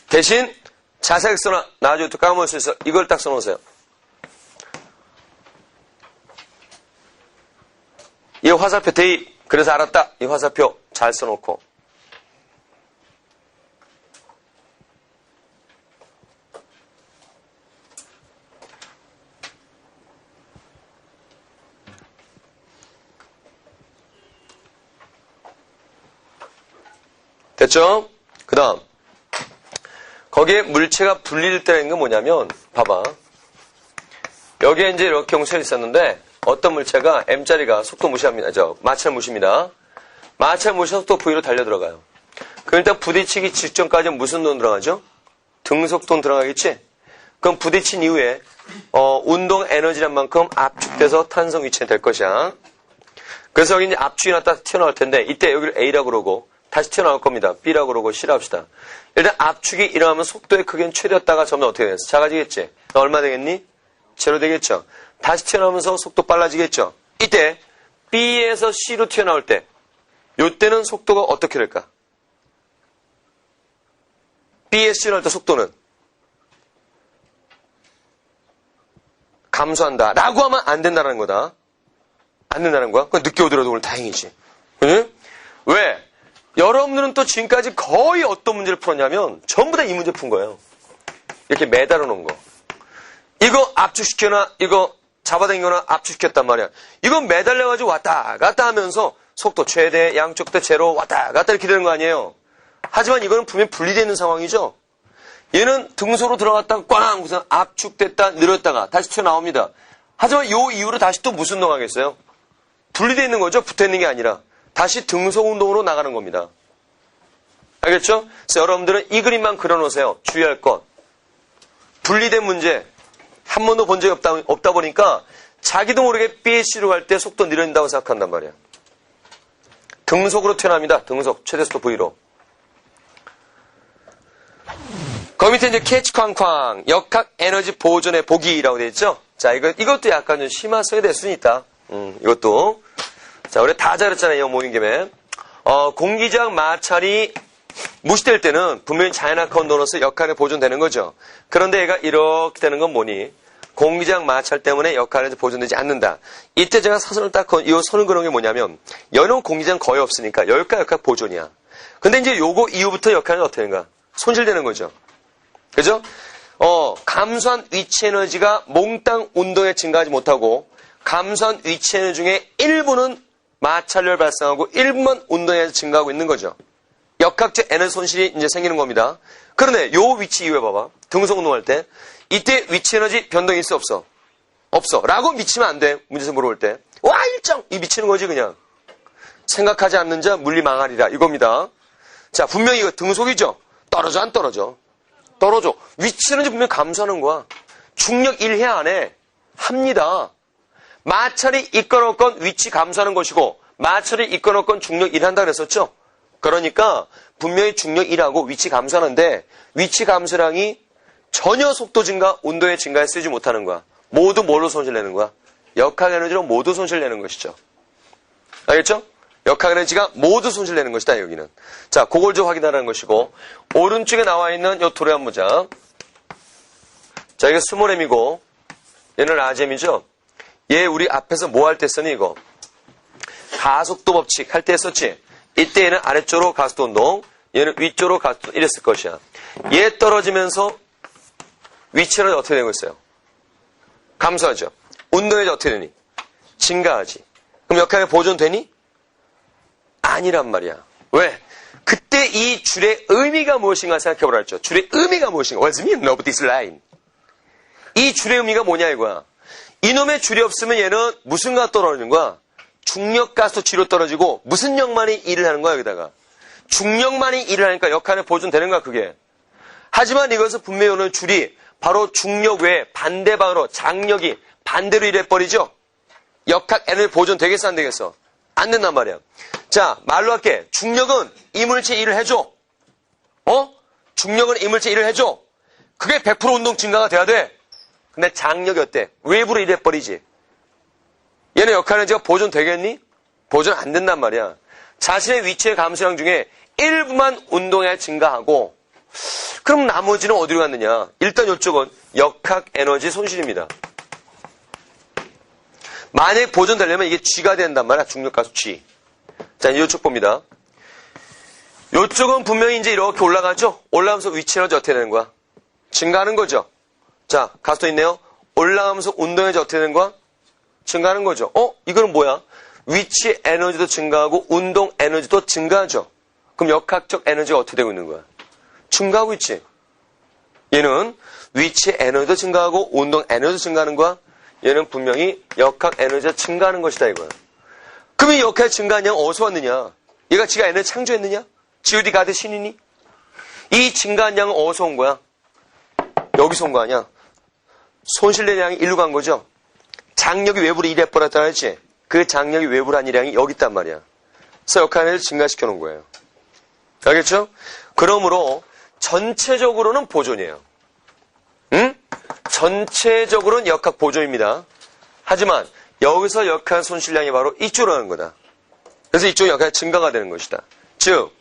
대신 자세하게 써놔. 나중에 또 까먹을 수 있어. 이걸 딱 써놓으세요. 이 화살표 대입. 그래서 알았다. 이 화살표 잘 써놓고. 됐죠? 그 다음. 거기에 물체가 분리될 때라는 건 뭐냐면, 봐봐. 여기에 이제 이렇게 형성이 있었는데, 어떤 물체가 M자리가 속도 무시합니다. 마찰 무시입니다. 마찰 무시 속도 V로 달려 들어가요. 그럼 일단 부딪히기 직전까지는 무슨 돈 들어가죠? 등속돈 들어가겠지? 그럼 부딪힌 이후에, 운동 에너지란 만큼 압축돼서 탄성 위치가 될 것이야. 그래서 여기 이제 압축이 났다 튀어나올 텐데, 이때 여기를 A라고 그러고, 다시 튀어나올 겁니다. B라고 그러고 C라고 합시다. 일단 압축이 일어나면 속도의 크기는 최대였다가 점점 어떻게 되겠어? 작아지겠지? 얼마 되겠니? 제로 되겠죠? 다시 튀어나오면서 속도 빨라지겠죠? 이때 B에서 C로 튀어나올 때 이때는 속도가 어떻게 될까? B에서 C로 할 때 속도는 감소한다 라고 하면 안 된다는 거다. 안 된다는 거야? 그건 늦게 오더라도 오늘 다행이지. 응? 왜? 여러분들은 또 지금까지 거의 어떤 문제를 풀었냐면 전부 다 이 문제 푼 거예요. 이렇게 매달아 놓은 거. 이거 압축시켜나 이거 잡아당기거나 압축시켰단 말이야. 이건 매달려가지고 왔다 갔다 하면서 속도 최대 양쪽 다 제로 왔다 갔다 이렇게 되는 거 아니에요. 하지만 이거는 분명히 분리되어 있는 상황이죠. 얘는 등소로 들어갔다가 꽝 무슨 압축됐다 늘었다가 다시 튀어나옵니다. 하지만 요 이후로 다시 또 무슨 운동하겠어요? 분리되어 있는 거죠. 붙어있는 게 아니라. 다시 등속 운동으로 나가는 겁니다. 알겠죠? 그래서 여러분들은 이 그림만 그려놓으세요. 주의할 것. 분리된 문제. 한 번도 본 적이 없다 보니까 자기도 모르게 BAC로 갈 때 속도 느려진다고 생각한단 말이야. 등속으로 튀어나옵니다. 등속. 최대속도 V로. 그 밑에 이제 캐치 쾅쾅. 역학 에너지 보존의 보기라고 되어 있죠? 자, 이것도 약간 좀 심화성이 될 수는 있다. 이것도. 자, 우리 다 잘했잖아요. 이 모인 김에. 공기저항 마찰이 무시될 때는 분명히 자연학과 온도로서 역할에 보존되는 거죠. 그런데 얘가 이렇게 되는 건 뭐니? 공기저항 마찰 때문에 역할에서 보존되지 않는다. 이때 제가 사선을 딱, 이 선을 그런 게 뭐냐면, 여는 공기저항 거의 없으니까 열과 역학 보존이야. 근데 이제 요거 이후부터 역할은 어떻게 되는가? 손실되는 거죠. 그죠? 감소한 위치 에너지가 몽땅 운동에 증가하지 못하고, 감소한 위치 에너지 중에 일부는 마찰열 발생하고 일부만 운동에서 증가하고 있는 거죠. 역학적 에너지 손실이 이제 생기는 겁니다. 그런데 요 위치 이후에 봐봐. 등속 운동할 때 이때 위치 에너지 변동이 있어 없어? 없어. 라고 미치면 안 돼. 문제에서 물어볼 때. 와 일정! 이 미치는 거지 그냥. 생각하지 않는 자 물리 망하리라 이겁니다. 자 분명히 이거 등속이죠. 떨어져 안 떨어져? 떨어져. 위치 에너지 분명히 감소하는 거야. 중력 1해 안에 합니다. 마찰이 있건 없건 위치 감소하는 것이고 마찰이 있건 없건 중력 1한다 그랬었죠? 그러니까 분명히 중력 1하고 위치 감소하는데 위치 감소량이 전혀 속도 증가, 온도의 증가에 쓰지 못하는 거야. 모두 뭘로 손실내는 거야? 역학 에너지로 모두 손실내는 것이죠. 알겠죠? 역학 에너지가 모두 손실내는 것이다 여기는. 자, 그걸 좀 확인하라는 것이고 오른쪽에 나와 있는 요 도래 한번 보자. 자, 이게 스몰 m이고 얘는 라지엠이죠? 얘 우리 앞에서 뭐 할 때 쓰니 이거? 가속도 법칙 할 때 했었지? 이때 얘는 아래쪽으로 가속도 운동, 얘는 위쪽으로 가속도 이랬을 것이야. 얘 떨어지면서 위치는 어떻게 되고 있어요? 감소하죠. 운동에서 어떻게 되니? 증가하지. 그럼 역학에 보존되니? 아니란 말이야. 왜? 그때 이 줄의 의미가 무엇인가 생각해보라 했죠. 줄의 의미가 무엇인가? What's the meaning of this line? 이 줄의 의미가 뭐냐 이거야. 이놈의 줄이 없으면 얘는 무슨 가 떨어지는 거야? 중력가속도 G로 떨어지고 무슨 역만이 일을 하는 거야 여기다가? 중력만이 일을 하니까 역할에 보존되는 거야 그게. 하지만 이것은 분명히 오는 줄이 바로 중력 외에 반대 방으로 장력이 반대로 일해버리죠. 역학 에너지 보존 되겠어 안 되겠어? 안 된단 말이야. 자, 말로 할게. 중력은 이물체 일을 해줘. 중력은 이물체 일을 해줘. 그게 100% 운동 증가가 돼야 돼. 근데 장력이 어때? 외부로 일해버리지. 얘는 역학 에너지가 보존 되겠니? 보존 안 된단 말이야. 자신의 위치의 감소량 중에 일부만 운동에 증가하고 그럼 나머지는 어디로 갔느냐? 일단 이쪽은 역학 에너지 손실입니다. 만약에 보존되려면 이게 G가 된단 말이야. 중력가속 G. 자, 이쪽 봅니다. 이쪽은 분명히 이제 이렇게 올라가죠? 올라가면서 위치 에너지 어떻게 되는 거야? 증가하는 거죠? 자, 가스도 있네요. 올라가면서 운동 에너지 어떻게 되는 거야? 증가하는 거죠? 이거는 뭐야? 위치 에너지도 증가하고 운동 에너지도 증가하죠? 그럼 역학적 에너지가 어떻게 되고 있는 거야? 증가하고 있지? 얘는 위치 에너지도 증가하고 운동 에너지도 증가하는 거야? 얘는 분명히 역학 에너지가 증가하는 것이다 이거야. 그럼 이 역학이 증가한 양은 어디서 왔느냐? 얘가 지가 에너지 창조했느냐? G.O.D. 가드 신이니? 이 증가한 양은 어디서 온 거야? 여기서 온 거 아니야? 손실된 양이 일로 간 거죠? 장력이 외부로 일해버렸다 했지? 그 장력이 외부로 한 일량이 여기 있단 말이야. 그래서 역학 에너지를 증가시켜 놓은 거예요. 알겠죠? 그러므로 전체적으로는 보존이에요. 응? 전체적으로는 역학 보존입니다. 하지만 여기서 역학 손실량이 바로 이쪽으로 가는 거다. 그래서 이쪽 역학이 증가가 되는 것이다. 즉,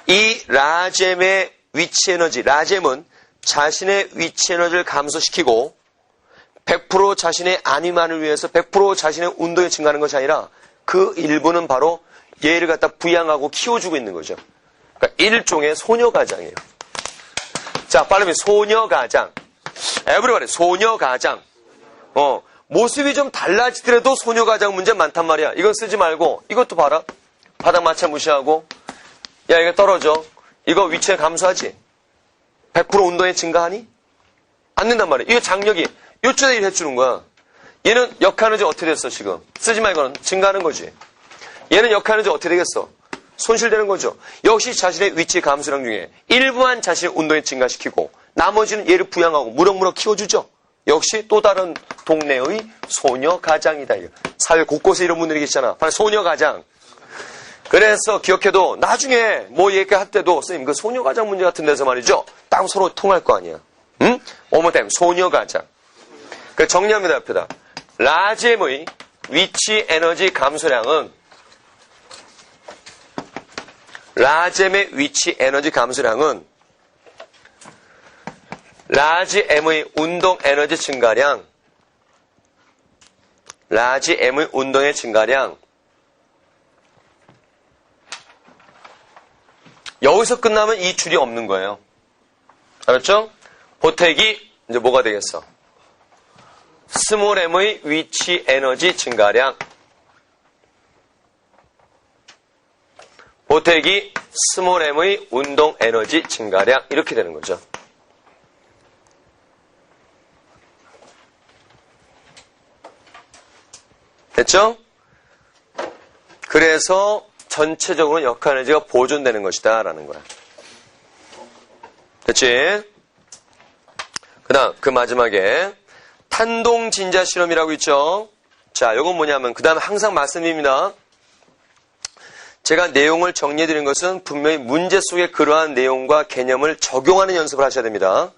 이 라젬의 위치 에너지, 라젬은 자신의 위치 에너지를 감소시키고 100% 자신의 안위만을 위해서 100% 자신의 운동이 증가하는 것이 아니라 그 일부는 바로 얘를 갖다 부양하고 키워주고 있는 거죠. 그러니까 일종의 소녀가장이에요. 자, 빠르면 소녀가장. 에브리바디 소녀가장. 모습이 좀 달라지더라도 소녀가장 문제 많단 말이야. 이건 쓰지 말고 이것도 봐라. 바닥 마찰 무시하고 야 이거 떨어져. 이거 위치에 감소하지. 100% 운동에 증가하니? 안 된단 말이야. 이거 장력이 요쪽에 일해주는 거야. 얘는 역학 에너지 어떻게 됐어 지금? 쓰지 마 이거는 증가하는 거지. 얘는 역학 에너지 어떻게 되겠어? 손실되는 거죠. 역시 자신의 위치 감소량 중에 일부만 자신의 운동에 증가시키고 나머지는 얘를 부양하고 무럭무럭 키워주죠. 역시 또 다른 동네의 소녀가장이다. 이거. 사회 곳곳에 이런 분들이 계시잖아. 바로 소녀가장. 그래서 기억해도 나중에 뭐 얘기할 때도 선생님 그 소녀가장 문제 같은 데서 말이죠. 딱 서로 통할 거 아니야. 응? 오모템 소녀가장. 그 정리합니다. 옆에다. 라젬의 위치 에너지 감소량은 라젬의 위치 에너지 감소량은 라지 M의 운동 에너지 증가량, 라지 M의 운동의 증가량. 여기서 끝나면 이 줄이 없는 거예요. 알았죠? 보태기 이제 뭐가 되겠어? 스몰 M의 위치 에너지 증가량. 보태기 스몰 M의 운동 에너지 증가량. 이렇게 되는 거죠. 됐죠? 그래서 전체적으로 역학 에너지가 보존되는 것이다 라는 거야. 됐지? 그 다음 그 마지막에 탄동진자 실험이라고 있죠. 자, 요건 뭐냐면 그 다음에 항상 말씀드립니다. 제가 내용을 정리해드린 것은 분명히 문제 속에 그러한 내용과 개념을 적용하는 연습을 하셔야 됩니다.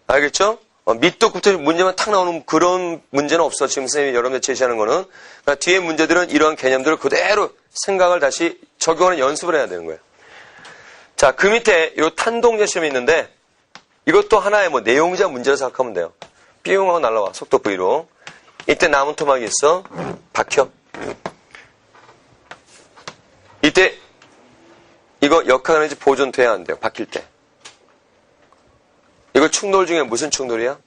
알겠죠? 밑도 끝도 문제만 탁 나오는 그런 문제는 없어. 지금 선생님이 여러분들 제시하는 거는. 그러니까 뒤에 문제들은 이러한 개념들을 그대로 생각을 다시 적용하는 연습을 해야 되는 거예요. 자, 그 밑에 이 탄동자 시험이 있는데 이것도 하나의 뭐 내용자 문제로 생각하면 돼요. 삐용 하고 날라와. 속도 V로. 이때 나무 토막이 있어. 박혀. 이때 이거 역학 에너지 보존돼야 안 돼요. 박힐 때. 이거 충돌 중에 무슨 충돌이야?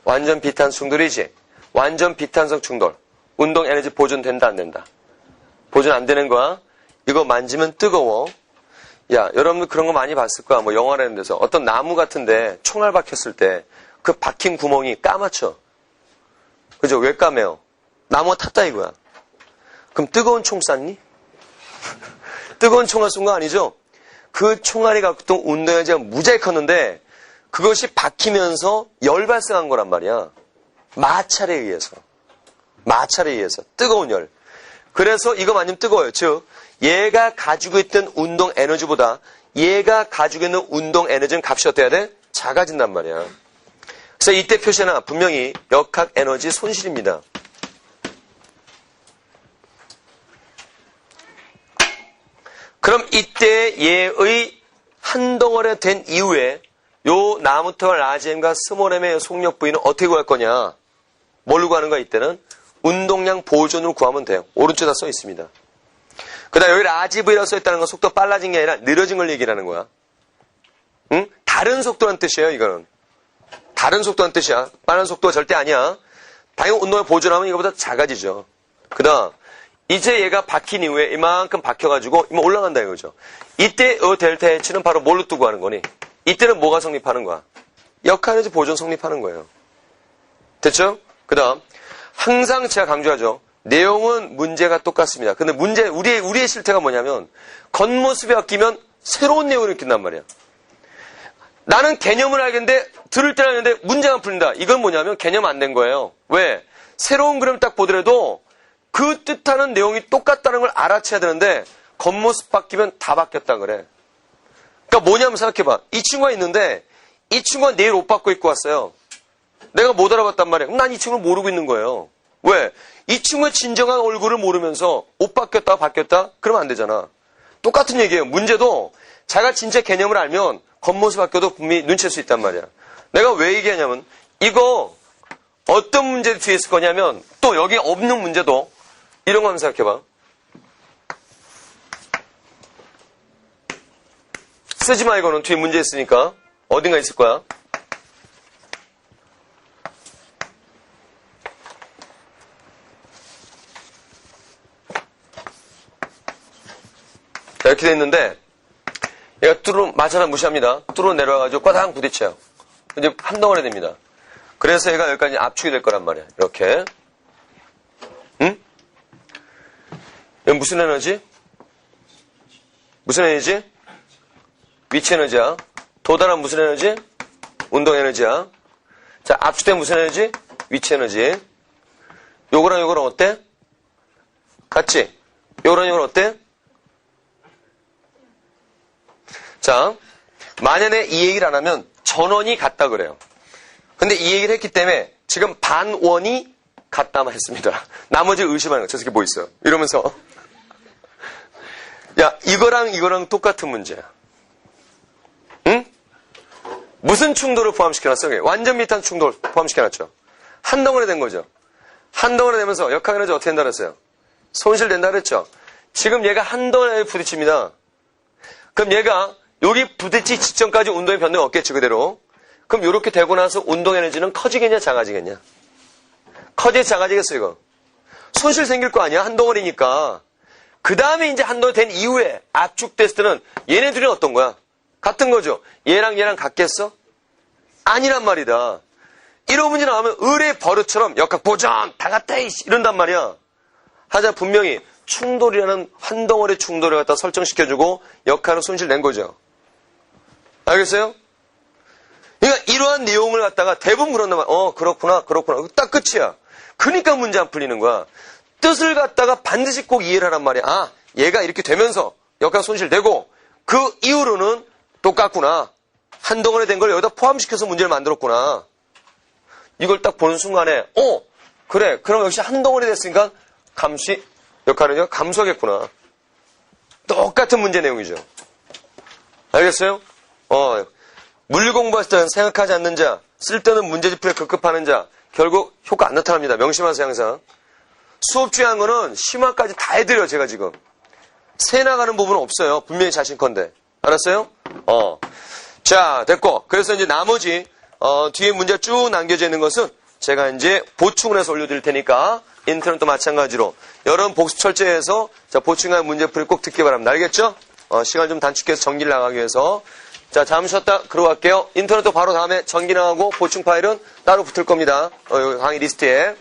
완전 비탄 충돌이지. 완전 비탄성 충돌. 운동 에너지 보존된다 안 된다? 보존 안 되는 거야. 이거 만지면 뜨거워. 야, 여러분들 그런 거 많이 봤을 거야. 뭐 영화라는 데서 어떤 나무 같은데 총알 박혔을 때 그 박힌 구멍이 까맣죠. 그죠? 왜 까매요? 나무가 탔다 이거야. 그럼 뜨거운 총 쐈니? 뜨거운 총알 쏜 거 아니죠? 그 총알이 갖고 있던 운동에너지가 무지하게 컸는데 그것이 박히면서 열 발생한 거란 말이야. 마찰에 의해서. 마찰에 의해서. 뜨거운 열. 그래서 이거 만지면 뜨거워요. 즉 얘가 가지고 있던 운동 에너지보다 얘가 가지고 있는 운동 에너지는 값이 어때야 돼? 작아진단 말이야. 그래서 이때 표시는 분명히 역학 에너지 손실입니다. 그럼 이때 얘의 한 덩어리 된 이후에 요 나무터널 라지엠과 스몰엠의 속력 부위는 어떻게 구할 거냐? 뭘로 구하는 거야 이때는? 운동량 보존으로 구하면 돼요. 오른쪽에 다 써 있습니다. 그 다음 여기 라지브이라고 써 있다는 건 속도 빨라진 게 아니라 느려진 걸 얘기하는 거야. 응? 다른 속도란 뜻이에요 이거는. 다른 속도란 뜻이야. 빠른 속도가 절대 아니야. 당연히 운동을 보존하면 이거보다 작아지죠. 그 다음 이제 얘가 박힌 이후에 이만큼 박혀가지고 이만 올라간다 이거죠. 이때 델타 H는 바로 뭘로 두고 하는 거니? 이때는 뭐가 성립하는 거야? 역학에너지 보존 성립하는 거예요. 됐죠? 그 다음 항상 제가 강조하죠. 내용은 문제가 똑같습니다. 근데 우리의 실태가 뭐냐면 겉모습이 바뀌면 새로운 내용을 느낀단 말이야. 나는 개념을 알겠는데 들을 때는 알겠는데 문제가 풀린다. 이건 뭐냐면 개념 안 된 거예요. 왜? 새로운 그림 딱 보더라도 그 뜻하는 내용이 똑같다는 걸 알아채야 되는데 겉모습 바뀌면 다 바뀌었다 그래. 그러니까 뭐냐면 생각해봐. 이 친구가 있는데 이 친구가 내일 옷 바꿔 입고 왔어요. 내가 못 알아봤단 말이야. 그럼 난 이 친구를 모르고 있는 거예요. 왜? 이 친구의 진정한 얼굴을 모르면서 옷 바뀌었다 바뀌었다? 그러면 안 되잖아. 똑같은 얘기예요. 문제도 자기가 진짜 개념을 알면 겉모습 바뀌어도 분명히 눈치챌 수 있단 말이야. 내가 왜 얘기하냐면 이거 어떤 문제 뒤에 있을 거냐면 또 여기 없는 문제도 이런 거 한번 생각해봐. 쓰지 마 이거는 뒤에 문제 있으니까 어딘가 있을 거야. 자, 이렇게 돼 있는데 얘가 뚜루 마찬가지 무시합니다. 뚜루 내려와가지고 꽈당 부딪혀요. 이제 한 덩어리 됩니다. 그래서 얘가 여기까지 압축이 될 거란 말이야. 이렇게. 응? 이건 무슨 에너지? 무슨 에너지? 위치 에너지야. 도달한 무슨 에너지? 운동 에너지야. 자, 압축된 무슨 에너지? 위치 에너지. 요거랑 요거랑 어때? 같지? 요거랑 요거랑 어때? 자, 만약에 이 얘기를 안 하면 전원이 같다 그래요. 근데 이 얘기를 했기 때문에 지금 반원이 같다만 했습니다. 나머지 의심하는 거. 저 새끼 뭐 있어요? 이러면서. 야, 이거랑 똑같은 문제야. 응? 무슨 충돌을 포함시켜놨어? 완전 밑한 충돌 포함시켜놨죠. 한 덩어리 된 거죠. 한 덩어리 되면서 역학에너지 어떻게 된다 그랬어요? 손실된다 그랬죠. 지금 얘가 한 덩어리에 부딪힙니다. 그럼 얘가 여기 부딪히기 직전까지 운동의 변동이 없겠지 그대로. 그럼 이렇게 되고 나서 운동 에너지는 커지겠냐 작아지겠냐? 커지 작아지겠어 이거. 손실 생길 거 아니야 한 덩어리니까. 그 다음에 이제 한 덩어리 된 이후에 압축됐을 때는 얘네들은 어떤 거야? 같은 거죠. 얘랑 같겠어? 아니란 말이다. 이런 문제 나오면 의뢰 버릇처럼 역학 보전 다 같아 이런단 말이야. 하자 분명히 충돌이라는 한 덩어리 충돌을 갖다 설정시켜주고 역학은 손실 낸 거죠. 알겠어요? 그러니까 이러한 내용을 갖다가 대부분 그런단 말이야. 그렇구나. 딱 끝이야. 그러니까 문제 안 풀리는 거야. 뜻을 갖다가 반드시 꼭 이해를 하란 말이야. 아, 얘가 이렇게 되면서 역학 손실되고 그 이후로는 똑같구나. 한 덩어리 된 걸 여기다 포함시켜서 문제를 만들었구나. 이걸 딱 보는 순간에 그래. 그럼 역시 한 덩어리 됐으니까 감시 역할은 감소하겠구나. 똑같은 문제 내용이죠. 알겠어요? 물리 공부할 때는 생각하지 않는 자, 쓸데없는 문제집풀이에 급급하는 자, 결국 효과 안 나타납니다. 명심하세요, 항상. 수업 중요한 거는 심화까지 다 해드려요, 제가 지금. 새 나가는 부분은 없어요. 분명히 자신컨대. 알았어요? 자, 됐고. 그래서 이제 나머지, 뒤에 문제 쭉 남겨져 있는 것은 제가 이제 보충을 해서 올려드릴 테니까, 인터넷도 마찬가지로. 여러분 복습 철저히 해서, 자, 보충한 문제풀이 꼭 듣기 바랍니다. 알겠죠? 시간 좀 단축해서 전기를 나가기 위해서. 자, 잠시 쉬었다 들어갈게요. 인터넷도 바로 다음에 전기 나가고 보충 파일은 따로 붙을 겁니다. 여기 강의 리스트에.